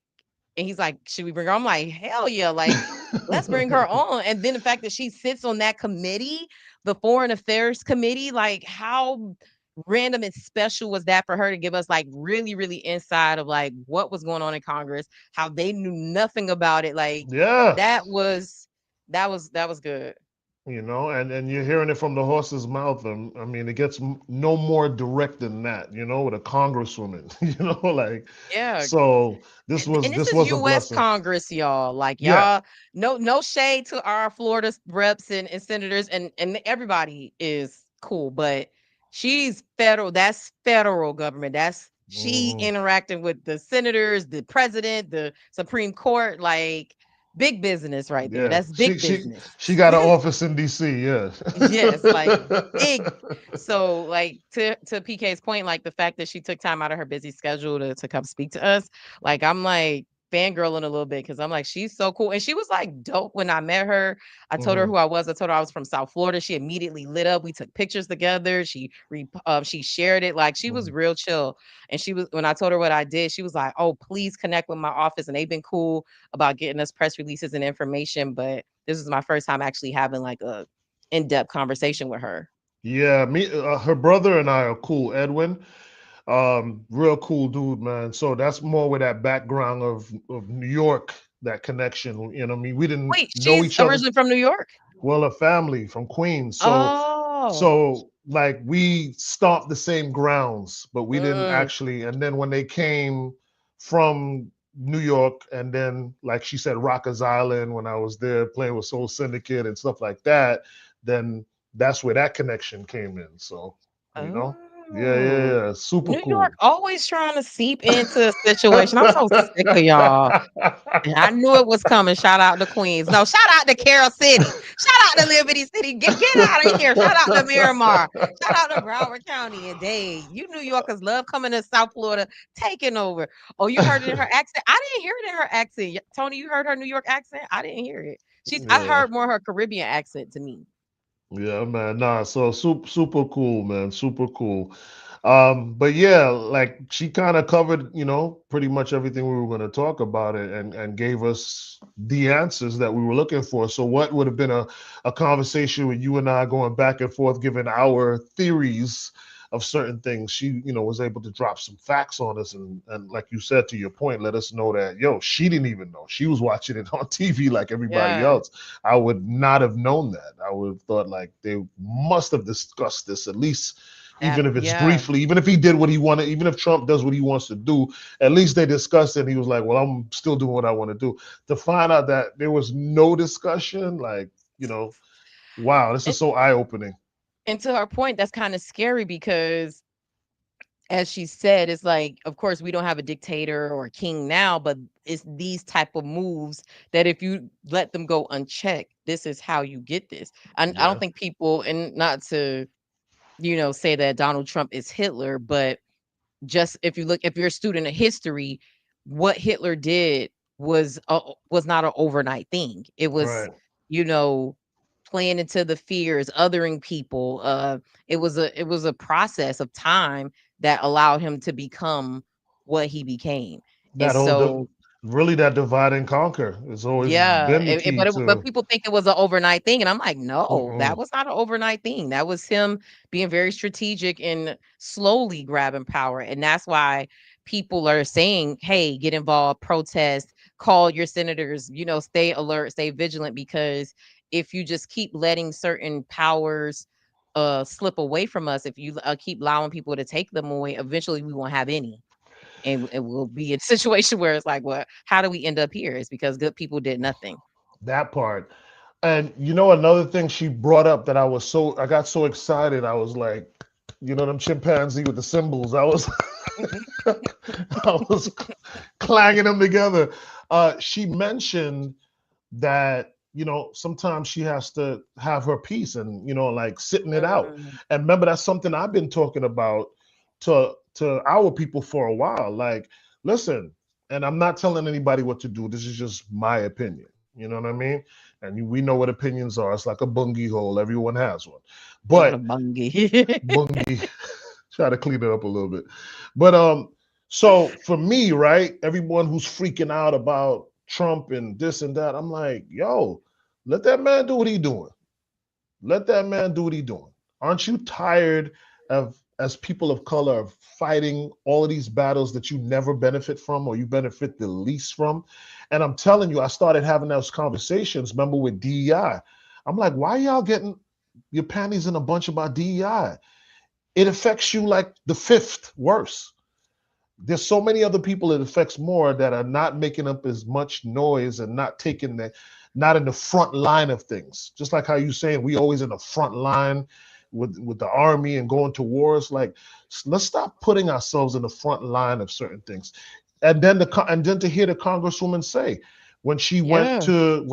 and he's like, should we bring her? I'm like, hell yeah. Like, let's bring her on. And then the fact that she sits on that committee, the Foreign Affairs Committee, like how random and special was that for her to give us like really, really inside of like what was going on in Congress, how they knew nothing about it. Like Yeah. that was good. You know, and you're hearing it from the horse's mouth. I mean, it gets no more direct than that, you know, with a congresswoman, you know, like, Yeah. so this And this is was a US blessing. Congress, y'all. Like Yeah. y'all, no shade to our Florida reps and senators, and everybody is cool, but she's federal. That's federal government. That's she Mhm. interacting with the senators, the president, the Supreme Court, like big business right there. Yeah. That's big business. She got an office in DC, yeah. Yes, like big. So like to PK's point, like the fact that she took time out of her busy schedule to come speak to us, like I'm like fangirling a little bit because I'm like, she's so cool. And she was like dope when I met her. I told her Mhm. who I was. I told her I was from South Florida. She immediately lit up. We took pictures together. She shared it. Like she was Mhm. real chill. And she was when I told her what I did, she was like, oh, please connect with my office. And they've been cool about getting us press releases and information. But this is my first time actually having like a in-depth conversation with her. Yeah, her brother and I are cool. Edwin, real cool dude, man. So that's more with that background of New York, that connection. You know, what I mean, we didn't Wait, know she's each other. originally from New York? Well, a family from Queens. Oh. So like we stomped the same grounds, but we didn't Mm. actually. And then when they came from New York, and then like she said, Rockers Island, when I was there playing with Soul Syndicate and stuff like that, then that's where that connection came in. So, you know, Oh. yeah, super New York cool. always trying to seep into a situation. I'm so sick of y'all. And I knew it was coming. Shout out to Queens. No, shout out to Carroll City. Shout out to Liberty City. Get out of here. Shout out to Miramar. Shout out to Broward County and Dade. You New Yorkers love coming to South Florida, taking over. Oh, you heard it in her accent? I didn't hear it in her accent. Tony, you heard her New York accent? I didn't hear it. I Yeah. heard more her Caribbean accent to me. Yeah, man. Nah, so super cool, man. Super cool. But yeah, like she kind of covered, you know, pretty much everything we were going to talk about it, and gave us the answers that we were looking for. So what would have been a conversation with you and I going back and forth, giving our theories of certain things, she, you know, was able to drop some facts on us, and like you said, to your point, let us know that, yo, she didn't even know. She was watching it on TV like everybody Yeah. else. I would not have known that. I would have thought like they must have discussed this at least, even if it's Yeah. briefly, even if he did what he wanted, even if Trump does what he wants to do, at least they discussed it. And he was like, well, I'm still doing what I want to do. To find out that there was no discussion, like, you know, wow, this is so eye-opening. And to her point, that's kind of scary because as she said, it's like, of course, we don't have a dictator or a king now, but it's these type of moves that if you let them go unchecked, this is how you get this. And I don't think people, and not to, say that Donald Trump is Hitler, but just if you're a student of history, what Hitler did was not an overnight thing. It was, Right. you know, playing into the fears, othering people. It was a process of time that allowed him to become what he became. And That so really that divide and conquer has always yeah, been the key but to. people think it was an overnight thing, and I'm like, no, that Mm-mm. was not an overnight thing. That was him being very strategic and slowly grabbing power, and that's why people are saying, "Hey, get involved, protest, call your senators, stay alert, stay vigilant," because if you just keep letting certain powers slip away from us, if you keep allowing people to take them away, eventually we won't have any. And it will be a situation where it's like, well, how do we end up here? It's because good people did nothing. That part. And you know, another thing she brought up that I got so excited. I was like, you know, them chimpanzee with the symbols. I was clanging them together. She mentioned that, you know, sometimes she has to have her peace and, you know, like sitting it out. Mm. And remember, that's something I've been talking about to our people for a while. Like, listen, and I'm not telling anybody what to do. This is just my opinion. You know what I mean? And we know what opinions are. It's like a bungie hole. Everyone has one. Not a But bungie. bungie, try to clean it up a little bit. But so for me, right, everyone who's freaking out about Trump and this and that, I'm like, yo, let that man do what he doing. Let that man do what he doing. Aren't you tired of as people of color are fighting all of these battles that you never benefit from or you benefit the least from. And I'm telling you, I started having those conversations, remember, with DEI. I'm like, why y'all getting your panties in a bunch about DEI? It affects you like the fifth worst. There's so many other people it affects more that are not making up as much noise and not in the front line of things. Just like how you saying we always in the front line with the army and going to wars. Like, let's stop putting ourselves in the front line of certain things. And then to hear the congresswoman say when she went to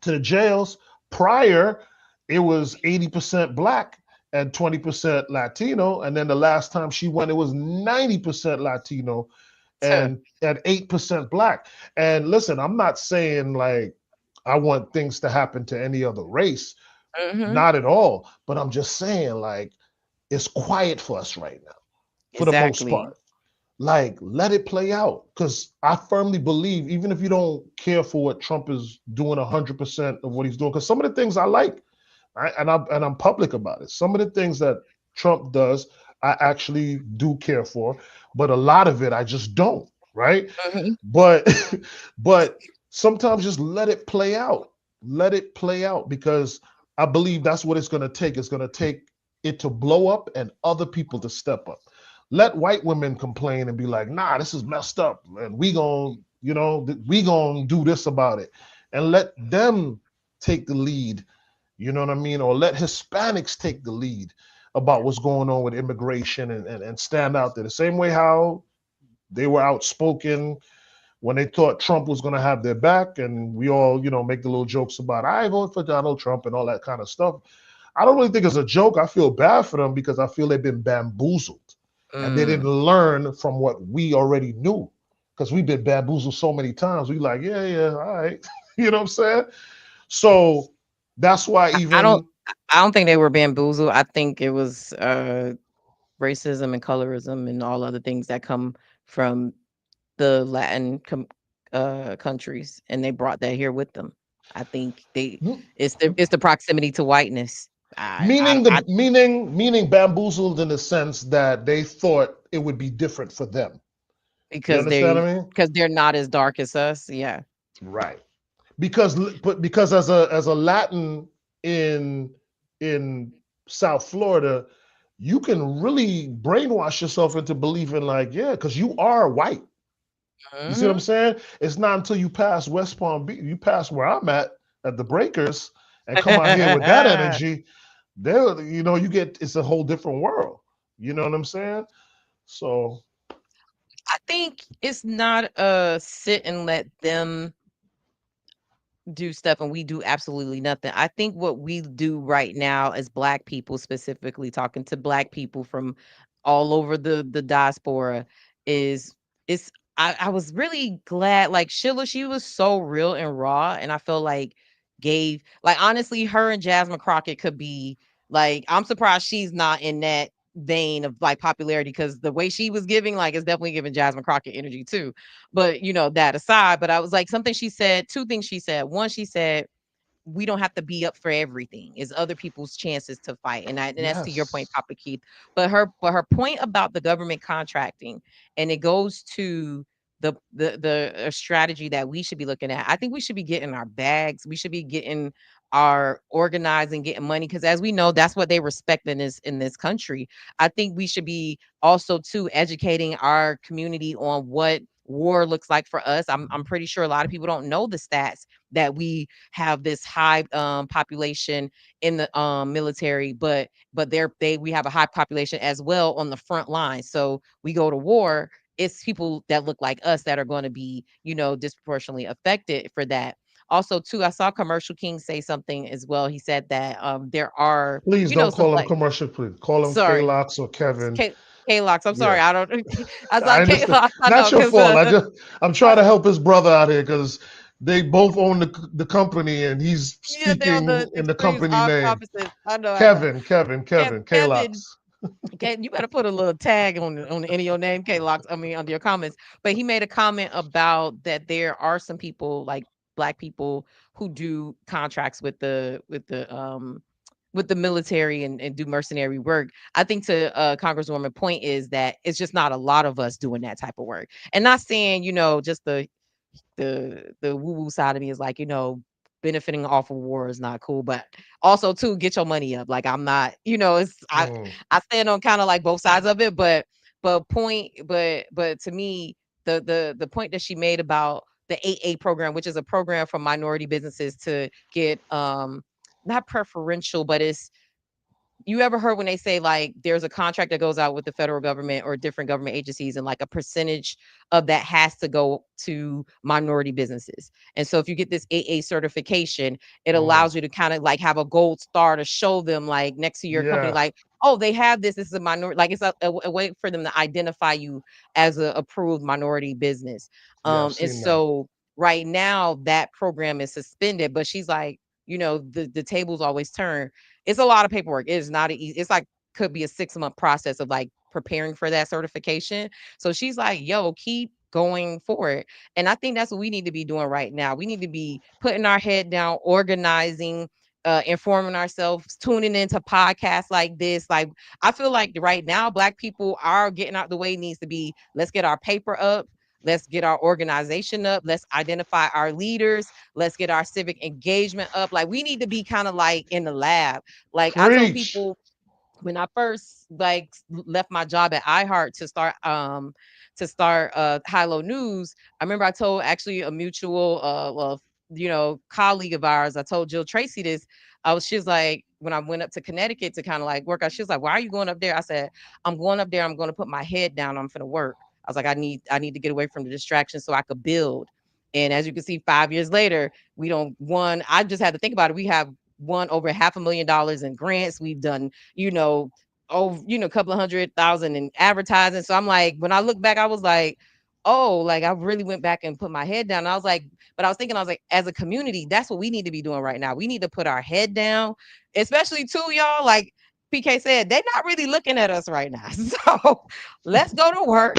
the jails prior, it was 80% black and 20% Latino. And then the last time she went, it was 90% Latino and 8% black. And listen, I'm not saying like I want things to happen to any other race. Not at all. But I'm just saying, like, it's quiet for us right now, for the most part. Like, let it play out. Because I firmly believe, even if you don't care for what Trump is doing 100% of what he's doing, because some of the things I like, and I'm public about it. Some of the things that Trump does, I actually do care for, but a lot of it I just don't, right? But sometimes just let it play out. Let it play out, because I believe that's what it's going to take. It's going to take it to blow up and other people to step up. Let white women complain and be like, nah, this is messed up, and we gonna do this about it, and let them take the lead. You know what I mean? Or let Hispanics take the lead about what's going on with immigration and stand out there. The same way how they were outspoken when they thought Trump was going to have their back, and we all, make the little jokes about, I vote for Donald Trump and all that kind of stuff. I don't really think it's a joke. I feel bad for them because I feel they've been bamboozled and they didn't learn from what we already knew, because we've been bamboozled so many times. We like, yeah, all right. You know what I'm saying? So that's why I don't think they were bamboozled. I think it was racism and colorism and all other things that come from the Latin countries, and they brought that here with them. I think it's the proximity to whiteness. Meaning bamboozled in the sense that they thought it would be different for them. Because they're not as dark as us. Yeah. Right. Because as a Latin in South Florida, you can really brainwash yourself into believing like, yeah, because you are white. You see what I'm saying? It's not until you pass West Palm Beach, you pass where I'm at the Breakers, and come out here with that energy, there, you get, it's a whole different world. You know what I'm saying? So I think it's not sit and let them do stuff and we do absolutely nothing. I think what we do right now as Black people, specifically talking to Black people from all over the diaspora, is I was really glad, like Sheila, she was so real and raw, and I feel like honestly, her and Jasmine Crockett could be like, I'm surprised she's not in that vein of like popularity, because the way she was giving, like, it's definitely giving Jasmine Crockett energy too. But that aside, but I was like, two things she said. One, she said, we don't have to be up for everything. It's other people's chances to fight. And that's to your point, Papa Keith. But her point about the government contracting, and it goes to the strategy that we should be looking at. I think we should be getting our bags. We should be getting our organizing, getting money, because as we know, that's what they respect in this country. I think we should be also too educating our community on what war looks like for us. I'm pretty sure a lot of people don't know the stats that we have this high population in the military, but we have a high population as well on the front line. So we go to war, it's people that look like us that are going to be, disproportionately affected for that. Also, too, I saw Commercial King say something as well. He said that there are, please don't call him Commercial, please call him K-Lox or Kevin. K-Lox. I'm sorry. I don't. I saw K-Lox. Not your fault. I'm trying to help his brother out here because they both own the company, and he's speaking in the company name. I know. Kevin, K-Lox. Okay, you better put a little tag on the end of your name, K-Lox. I mean, under your comments. But he made a comment about that there are some people, like Black people, who do contracts with the with the military and do mercenary work. I think to Congresswoman point is that it's just not a lot of us doing that type of work. And not saying, just the woo-woo side of me is like, benefiting off of war is not cool, but also too, get your money up. Like I'm not, it's I stand on kind of like both sides of it, but to me, the point that she made about the 8A program, which is a program for minority businesses to get not preferential, but it's, you ever heard when they say like there's a contract that goes out with the federal government or different government agencies, and like a percentage of that has to go to minority businesses? And so if you get this AA certification, it allows you to kind of like have a gold star to show them like next to your company, like, oh, they have this is a minority, like it's a way for them to identify you as a approved minority business. And so right now that program is suspended, but she's like, the tables always turn. It's a lot of paperwork. It is not easy. It's like could be a 6-month process of like preparing for that certification. So she's like, yo, keep going for it. And I think that's what we need to be doing right now. We need to be putting our head down, organizing, informing ourselves, tuning into podcasts like this. Like I feel like right now, Black people are getting out the way. Needs to be, let's get our paper up. Let's get our organization up. Let's identify our leaders. Let's get our civic engagement up. Like we need to be kind of like in the lab. Like I told people when I first like left my job at iHeart to start High Low News. I remember I told actually a mutual colleague of ours. I told Jill Tracy this. She's like, when I went up to Connecticut to kind of like work out, she was like, why are you going up there? I said, I'm going up there. I'm going to put my head down. I'm finna work. I was like, I need to get away from the distraction so I could build. And as you can see, 5 years later, I just had to think about it. We have won over $500,000 in grants. We've done, a couple of 100,000 in advertising. So I'm like, when I look back, I was like, oh, like I really went back and put my head down. And I was like, but I was thinking, as a community, that's what we need to be doing right now. We need to put our head down, especially too, y'all, like PK said, they're not really looking at us right now. So let's go to work.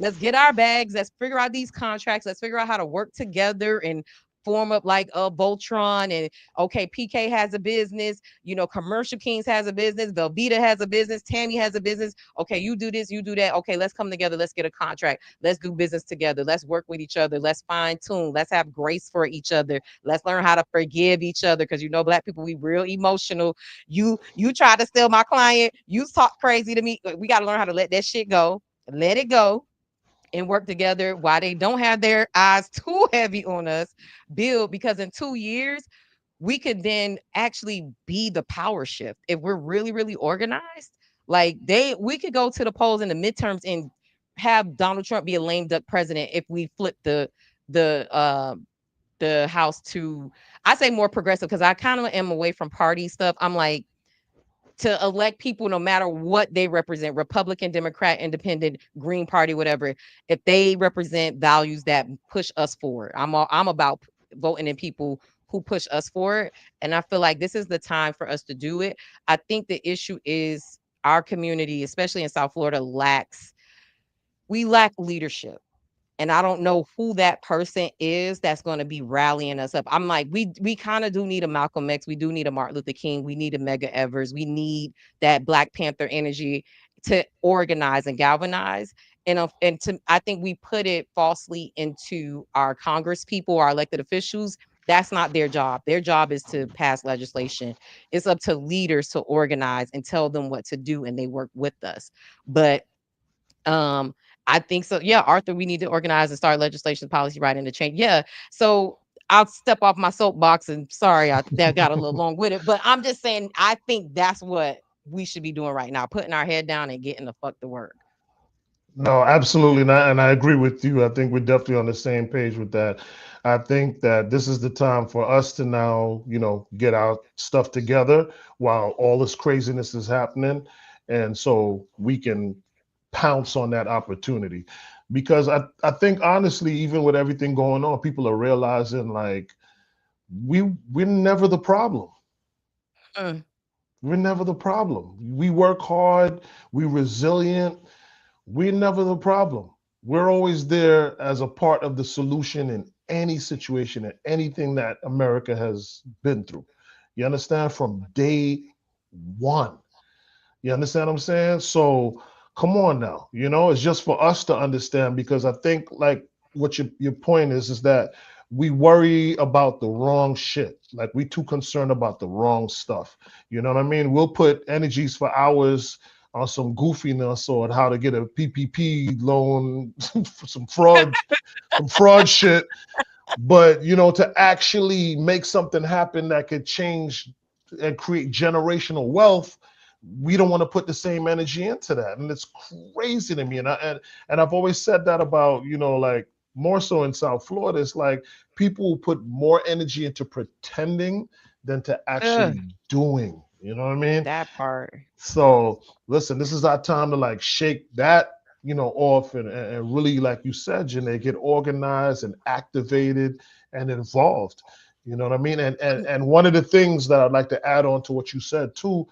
Let's get our bags. Let's figure out these contracts. Let's figure out how to work together and form up like a Voltron. And okay, PK has a business, Commercial Kings has a business, Velveeta has a business, Tammy has a business. Okay, you do this, you do that. Okay, let's come together. Let's get a contract. Let's do business together. Let's work with each other. Let's fine tune. Let's have grace for each other. Let's learn how to forgive each other. Because Black people, we real emotional. You try to steal my client. You talk crazy to me. We got to learn how to let that shit go. Let it go. And work together while they don't have their eyes too heavy on us, build, because in 2 years, we could then actually be the power shift. If we're really, really organized, like we could go to the polls in the midterms and have Donald Trump be a lame duck president if we flip the House to, I say more progressive, because I kind of am away from party stuff. I'm like, to elect people, no matter what they represent, Republican, Democrat, Independent, Green Party, whatever, if they represent values that push us forward. I'm about voting in people who push us forward. And I feel like this is the time for us to do it. I think the issue is our community, especially in South Florida, we lack leadership. And I don't know who that person is that's going to be rallying us up. I'm like, we kind of do need a Malcolm X. We do need a Martin Luther King. We need a Medgar Evers. We need that Black Panther energy to organize and galvanize. And I think we put it falsely into our Congress people, our elected officials. That's not their job. Their job is to pass legislation. It's up to leaders to organize and tell them what to do, and they work with us. But I think so. Yeah, Arthur, we need to organize and start legislation, policy, writing to change. Yeah. So I'll step off my soapbox, and sorry, that got a little long with it, but I'm just saying, I think that's what we should be doing right now, putting our head down and getting the fuck to work. No, absolutely not. And I agree with you. I think we're definitely on the same page with that. I think that this is the time for us to now, get our stuff together while all this craziness is happening. And so we can pounce on that opportunity, because I think honestly, even with everything going on, people are realizing like we're never the problem. We're never the problem. We work hard, we're resilient, we're never the problem. We're always there as a part of the solution in any situation and anything that America has been through. You understand? From day one. You understand what I'm saying? So come on now, it's just for us to understand, because I think like what your point is that we worry about the wrong shit. Like we too concerned about the wrong stuff. You know what I mean? We'll put energies for hours on some goofiness or how to get a PPP loan, some fraud shit. But to actually make something happen that could change and create generational wealth, we don't want to put the same energy into that. And it's crazy to me. And I've always said that about, like more so in South Florida, it's like people put more energy into pretending than to actually doing. You know what I mean? That part. So listen, this is our time to like shake that, off and really, like you said, Janae, get organized and activated and involved. You know what I mean? And one of the things that I'd like to add on to what you said too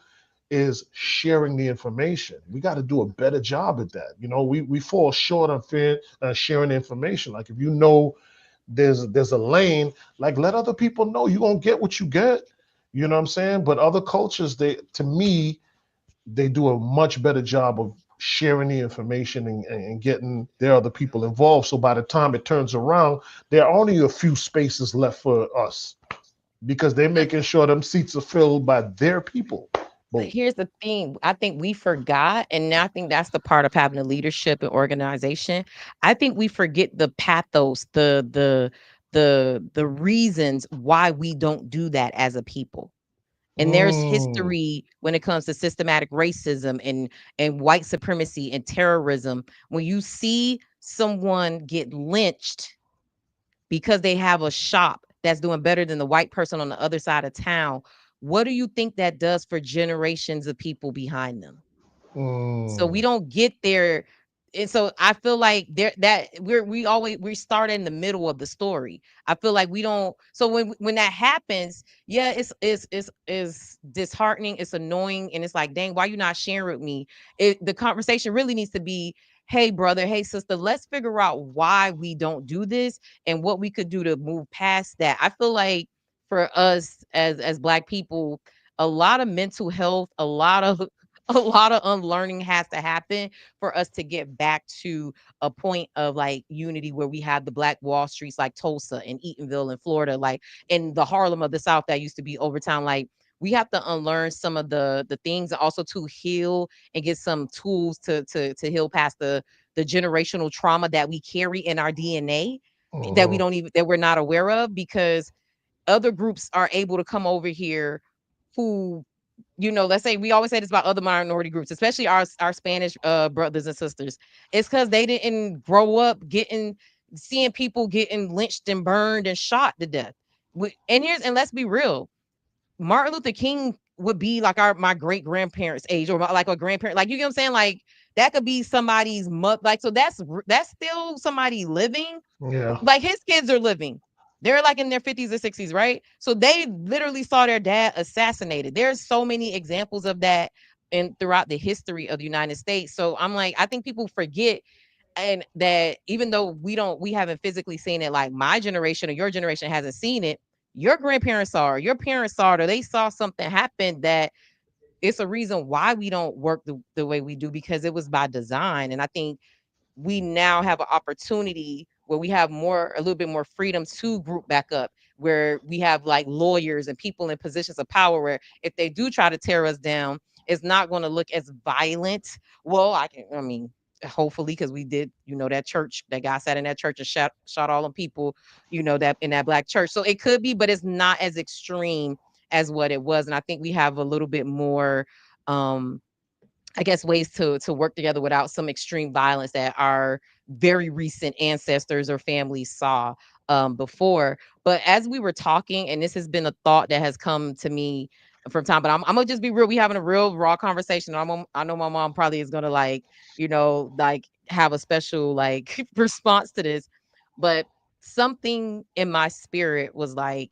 is sharing the information. We got to do a better job at that. We fall short on sharing the information. Like if there's a lane, like let other people know you're gonna get what you get. You know what I'm saying? But other cultures, to me, they do a much better job of sharing the information and getting their other people involved. So by the time it turns around, there are only a few spaces left for us because they're making sure them seats are filled by their people. But here's the thing. I think we forgot, and I think that's the part of having a leadership and organization. I think we forget the pathos, the reasons why we don't do that as a people. And there's history when it comes to systematic racism and white supremacy and terrorism. When you see someone get lynched because they have a shop that's doing better than the white person on the other side of town, what do you think that does for generations of people behind them? So we don't get there. And so I feel like we start in the middle of the story. I feel like we don't. So when that happens, yeah, it's disheartening, it's annoying, and it's like, dang, why you not sharing with me? The conversation really needs to be, hey brother, hey sister, let's figure out why we don't do this and what we could do to move past that. I feel like for us as Black people, a lot of mental health, a lot of unlearning has to happen for us to get back to a point of like unity where we have the Black Wall Streets like Tulsa and Eatonville in Florida, like in the Harlem of the South that used to be Overtown. Like we have to unlearn some of the things, and also to heal and get some tools to heal past the generational trauma that we carry in our DNA that we're not aware of, because other groups are able to come over here who, let's say, we always say this about other minority groups, especially our Spanish brothers and sisters. It's because they didn't grow up seeing people getting lynched and burned and shot to death. And let's be real, Martin Luther King would be like my great grandparents' age, or like a grandparent, like, you get what I'm saying? Like that could be somebody's mother, like, so that's still somebody living. Yeah. Like his kids are living. They're like in their 50s or 60s, right? So they literally saw their dad assassinated. There's so many examples of that throughout the history of the United States. So I'm like, I think people forget, and that even though we haven't physically seen it, like my generation or your generation hasn't seen it, your grandparents saw it, your parents saw it, or they saw something happen, that it's a reason why we don't work the way we do, because it was by design. And I think we now have an opportunity where we have a little bit more freedom to group back up, where we have like lawyers and people in positions of power, where if they do try to tear us down, it's not going to look as violent. Well, I mean, hopefully, because we did, that church, that guy sat in that church and shot all them people, that in that Black church. So it could be, but it's not as extreme as what it was. And I think we have a little bit more, I guess, ways to work together without some extreme violence that our very recent ancestors or families saw before. But as we were talking, and this has been a thought that has come to me from time, but I'm gonna just be real. We having a real raw conversation. I know my mom probably is gonna like have a special like response to this, but something in my spirit was like,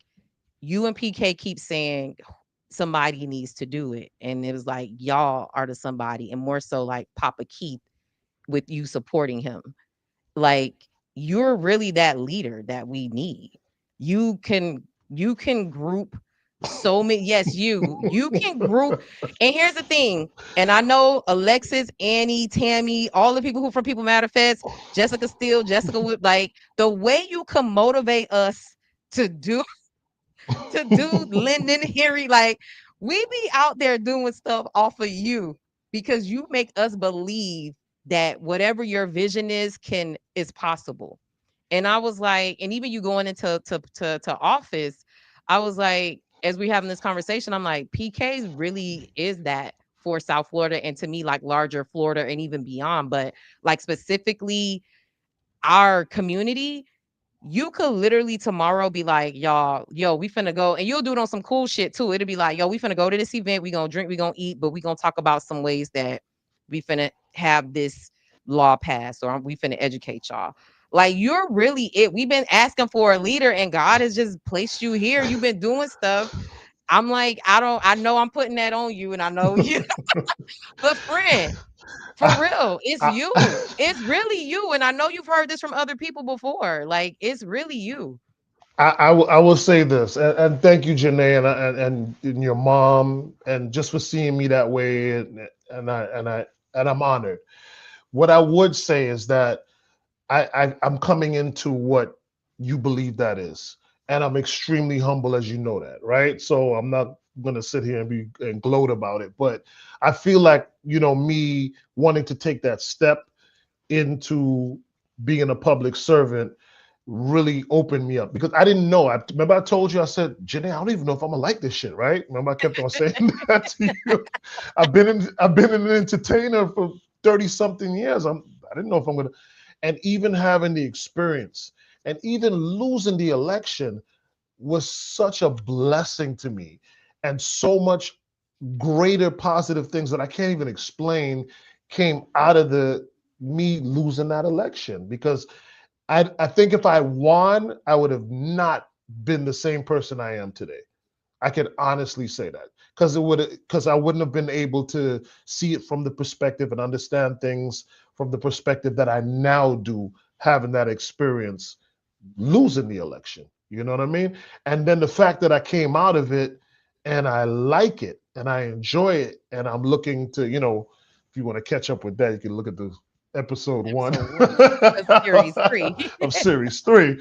you and PK keep saying somebody needs to do it. And it was like, y'all are the somebody, and more so like Papa Keith, with you supporting him. Like, you're really that leader that we need. You can group So many, yes, you can group. And here's the thing, and I know Alexis, Annie, Tammy, all the people who from People Matter Fest, Jessica Steele, Jessica Wood, like the way you can motivate us to do Lyndon, Harry, like we be out there doing stuff off of you because you make us believe that whatever your vision is possible. And I was like, and even you going into to office, I was like, as we having this conversation, I'm like, PK really is that for South Florida, and to me, like larger Florida and even beyond, but like specifically our community. You could literally tomorrow be like, y'all, yo, we finna go, and you'll do it on some cool shit too. It'll be like, yo, we finna go to this event, we gonna drink, we gonna eat, but we gonna talk about some ways that we finna have this law passed, or we finna educate y'all. Like, you're really it. We've been asking for a leader, and God has just placed you here. You've been doing stuff. I'm like, I know I'm putting that on you, and I know you, but friend, for real, it's I, you. It's really you. And I know you've heard this from other people before. Like, it's really you. I will say this, and thank you, Janae, and your mom, and just for seeing me that way, and I'm honored. What I would say is that I'm coming into what you believe that is, and I'm extremely humble, as you know that, right? So I'm not gonna sit here and gloat about it, but I feel like, me wanting to take that step into being a public servant really opened me up, because I didn't know. I remember I told you, I said, Janae, I don't even know if I'm gonna like this shit, right? Remember I kept on saying that to you. I've been an entertainer for 30 something years. I didn't know if I'm gonna, and even having the experience and even losing the election was such a blessing to me, and so much greater positive things that I can't even explain came out of the me losing that election, because I think if I won, I would have not been the same person I am today. I can honestly say that, because I wouldn't have been able to see it from the perspective and understand things from the perspective that I now do, having that experience losing the election. You know what I mean? And then the fact that I came out of it and I like it and I enjoy it, and I'm looking to, if you want to catch up with that, you can look at the episode one Of series 3. of series 3.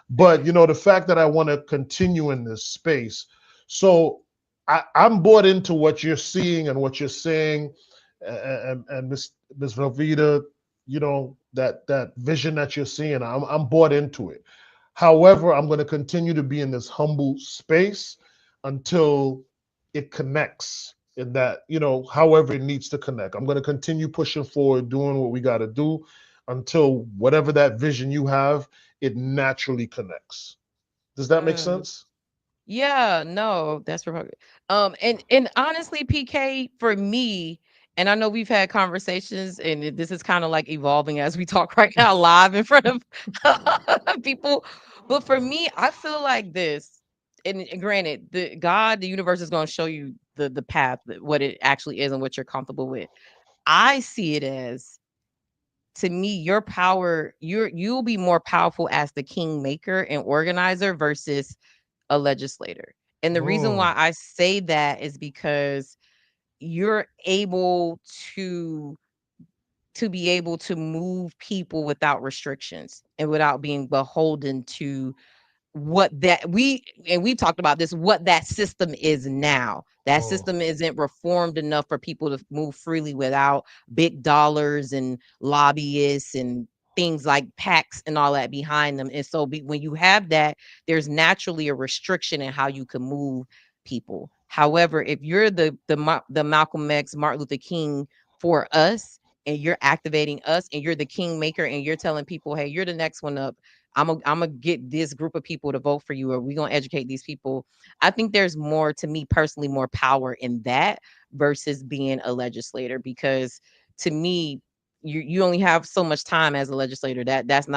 But the fact that I want to continue in this space, so I'm bought into what you're seeing and what you're saying, and Miss Velveeta, that vision that you're seeing, I'm bought into it. However, I'm going to continue to be in this humble space until it connects in that, however it needs to connect. I'm going to continue pushing forward, doing what we got to do until whatever that vision you have, it naturally connects. Does that make sense? Yeah, no, that's Republican. And honestly, PK, for me, and I know we've had conversations, and this is kind of like evolving as we talk right now live in front of people. But for me, I feel like this, and granted, the universe is going to show you the path, what it actually is, and what you're comfortable with. I see it as, to me, your power, you'll be more powerful as the kingmaker and organizer versus a legislator. And the reason why I say that is because you're able to be able to move people without restrictions and without being beholden to we've talked about this, what that system is now. That system isn't reformed enough for people to move freely without big dollars and lobbyists and things like PACs and all that behind them. And so when you have that, there's naturally a restriction in how you can move people. However, if you're the Malcolm X, Martin Luther King for us, and you're activating us, and you're the kingmaker, and you're telling people, hey, you're the next one up, I'm gonna get this group of people to vote for you, or we're gonna educate these people. I think there's more, to me personally, more power in that versus being a legislator, because to me, you only have so much time as a legislator. That's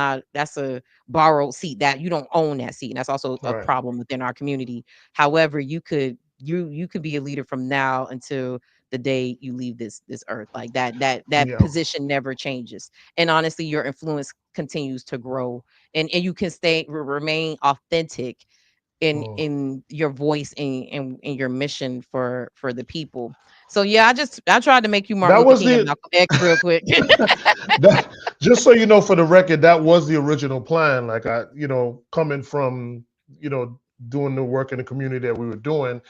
a borrowed seat, that you don't own that seat. And that's also a problem within our community. However, you could be a leader from now until the day you leave this earth. Like that position never changes. And honestly, your influence continues to grow, and you can remain authentic in your voice and your mission for the people. So yeah, I tried to make you Martin That Luther was King and the Malcolm X real quick. that, just so you know, for the record, that was the original plan. Like coming from, doing the work in the community that we were doing,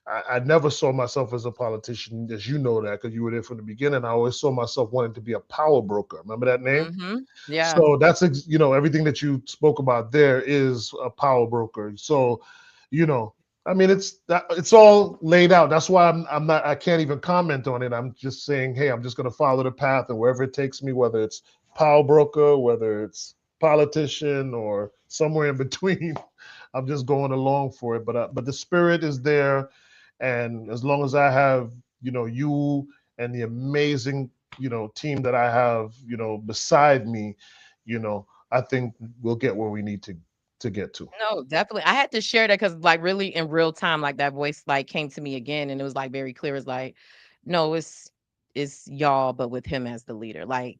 I never saw myself as a politician, as you know that, because you were there from the beginning. I always saw myself wanting to be a power broker. Remember that name? Yeah. So that's everything that you spoke about there is a power broker. So, I mean, it's all laid out. That's why I can't even comment on it. I'm just saying, hey, I'm just going to follow the path, and wherever it takes me, whether it's power broker, whether it's politician, or somewhere in between, I'm just going along for it. But the spirit is there, and as long as I have you and the amazing team that I have beside me, I think we'll get where we need to get to. No, definitely. I had to share that because, like, really in real time, like that voice like came to me again, and it was like very clear. It's like, no, it's y'all, but with him as the leader. Like,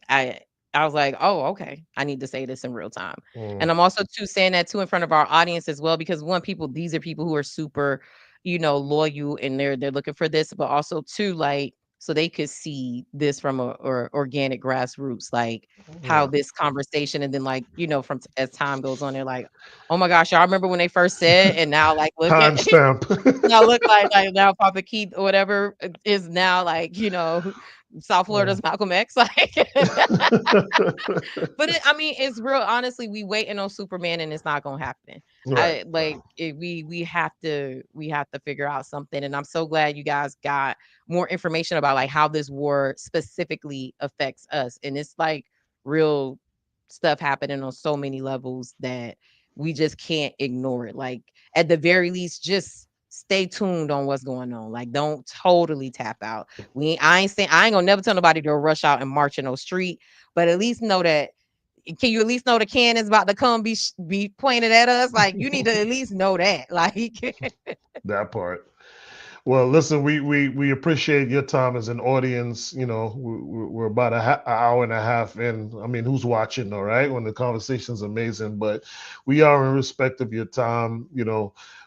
I I was like, oh, okay. I need to say this in real time. And I'm also too saying that too in front of our audience as well, because these are people who are super, loyal, and they're looking for this, but also too, like, so they could see this from or organic grassroots, like how Yeah. this conversation, and then, like, as time goes on, they're like, oh my gosh, y'all remember when they first said, and now, like, look at Timestamp. now look like now Papa Keith or whatever is now, like, South Florida's Malcolm X, like. But I mean, it's real. Honestly, we waiting on Superman, and it's not gonna happen. Right. I like it, we have to figure out something, and I'm so glad you guys got more information about like how this war specifically affects us, and it's like real stuff happening on so many levels that we just can't ignore it. Like, at the very least, just stay tuned on what's going on. Like, don't totally tap out. I ain't saying, I ain't gonna never tell nobody to rush out and march in no street, but at least know that. Can you at least know the cannon's about to come be pointed at us? Like, you need to at least know that. Like, That part. Well, listen, we appreciate your time as an audience. We're about an hour and a half in. I mean, who's watching, all right? When the conversation's amazing, but we are in respect of your time.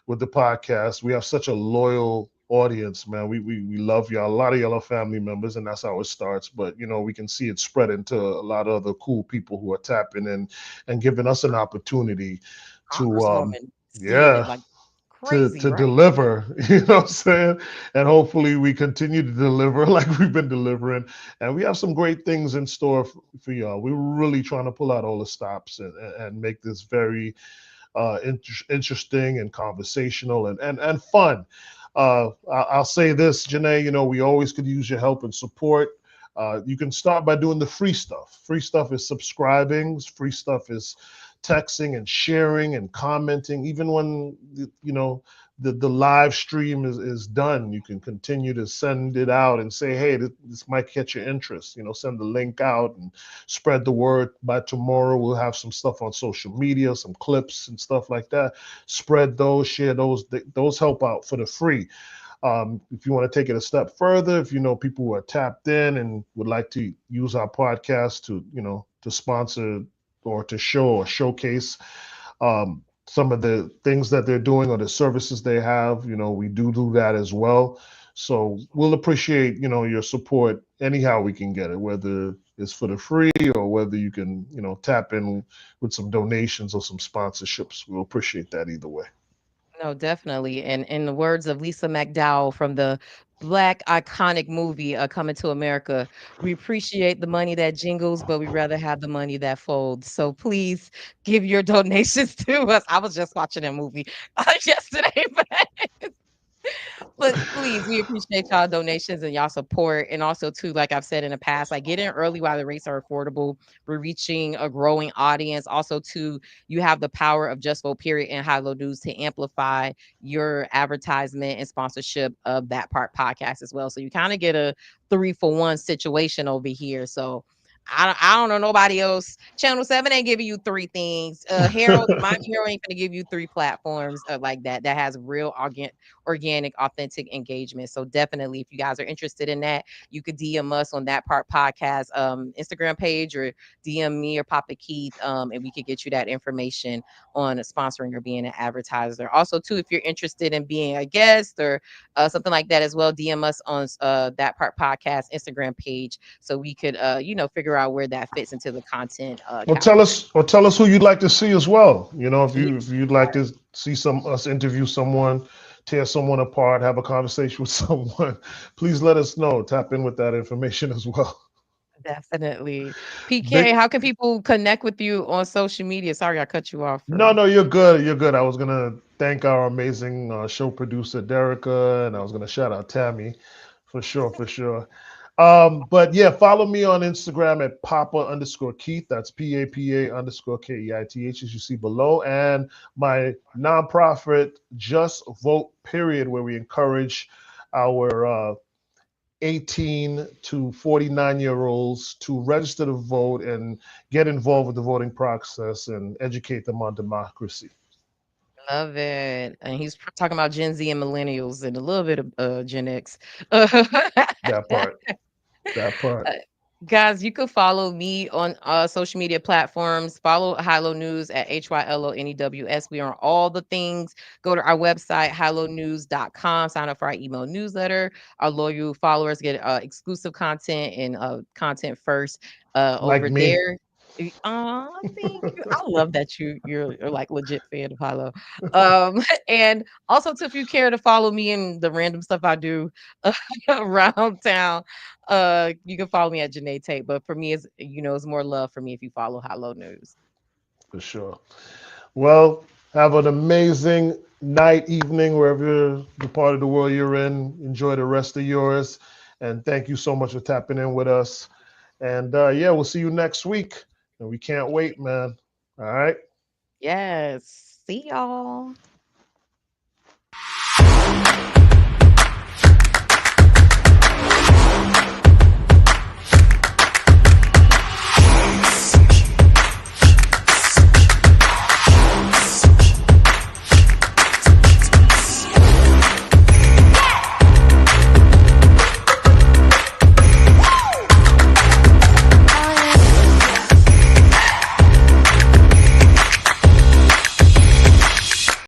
With the podcast, we have such a loyal audience, man. We love y'all. A lot of y'all are family members, and that's how it starts. But we can see it spreading to a lot of other cool people who are tapping in and giving us an opportunity to, Congresswoman seeing it yeah, like to crazy, to right? deliver, what I'm saying? And hopefully we continue to deliver like we've been delivering. And we have some great things in store for y'all. We're really trying to pull out all the stops and make this very interesting and conversational and fun. I'll say this, Janae, we always could use your help and support. You can start by doing the free stuff. Free stuff is subscribing. Free stuff is texting and sharing and commenting. Even when the live stream is done, you can continue to send it out and say, hey, this might catch your interest. Send the link out and spread the word. By tomorrow, we'll have some stuff on social media, some clips and stuff like that. Spread those, share those. Those help out for the free. If you want to take it a step further, if you know people who are tapped in and would like to use our podcast to sponsor or to show or showcase some of the things that they're doing or the services they have, we do that as well. So we'll appreciate, your support anyhow we can get it, whether it's for the free or whether you can, tap in with some donations or some sponsorships. We'll appreciate that either way. No, definitely. And in the words of Lisa McDowell from the Black iconic movie Coming to America, we appreciate the money that jingles, but we rather have the money that folds. So please give your donations to us. I was just watching that movie yesterday, but please, we appreciate y'all donations and y'all support. And also, too, like I've said in the past, like, get in early while the rates are affordable. We're reaching a growing audience. Also, too, you have the power of Just Vote Period and High Low News to amplify your advertisement and sponsorship of That Part podcast as well. So you kind of get a 3-for-1 situation over here. So I don't know nobody else. Channel 7 ain't giving you 3 things. Harold, my Hero ain't gonna give you 3 platforms like that has real organic, authentic engagement. So definitely, if you guys are interested in that, you could DM us on That Part Podcast Instagram page, or DM me or Papa Keith, and we could get you that information on sponsoring or being an advertiser. Also, too, if you're interested in being a guest or something like that as well, DM us on That Part Podcast Instagram page, so we could figure out where that fits into the content Or tell us who you'd like to see as well. You know, if you'd like to see us interview someone, tear someone apart, have a conversation with someone, please let us know. Tap in with that information as well. Definitely. PK, how can people connect with you on social media? Sorry, I cut you off. No, you're good. You're good. I was gonna thank our amazing show producer Derica, and I was gonna shout out Tammy, for sure. But yeah, follow me on Instagram at Papa_Keith. That's PAPA_KEITH, as you see below, and my nonprofit Just Vote Period, where we encourage our 18 to 49-year-olds to register to vote and get involved with the voting process and educate them on democracy. Love it. And he's talking about Gen Z and millennials and a little bit of Gen X. That part. Guys, you could follow me on social media platforms. Follow Hilo News at HYLONEWS. We are on all the things. Go to our website, hilonews.com. Sign up for our email newsletter. Our loyal followers get exclusive content and content first over there. Thank you. I love that you're like legit fan of Hilo. And also, too, if you care to follow me and the random stuff I do around town, you can follow me at Janae Tate. But for me, it's more love for me if you follow Hilo News. For sure. Well, have an amazing night, evening, wherever the part of the world you're in. Enjoy the rest of yours. And thank you so much for tapping in with us. And yeah, we'll see you next week. And we can't wait, man. All right. Yes. See y'all.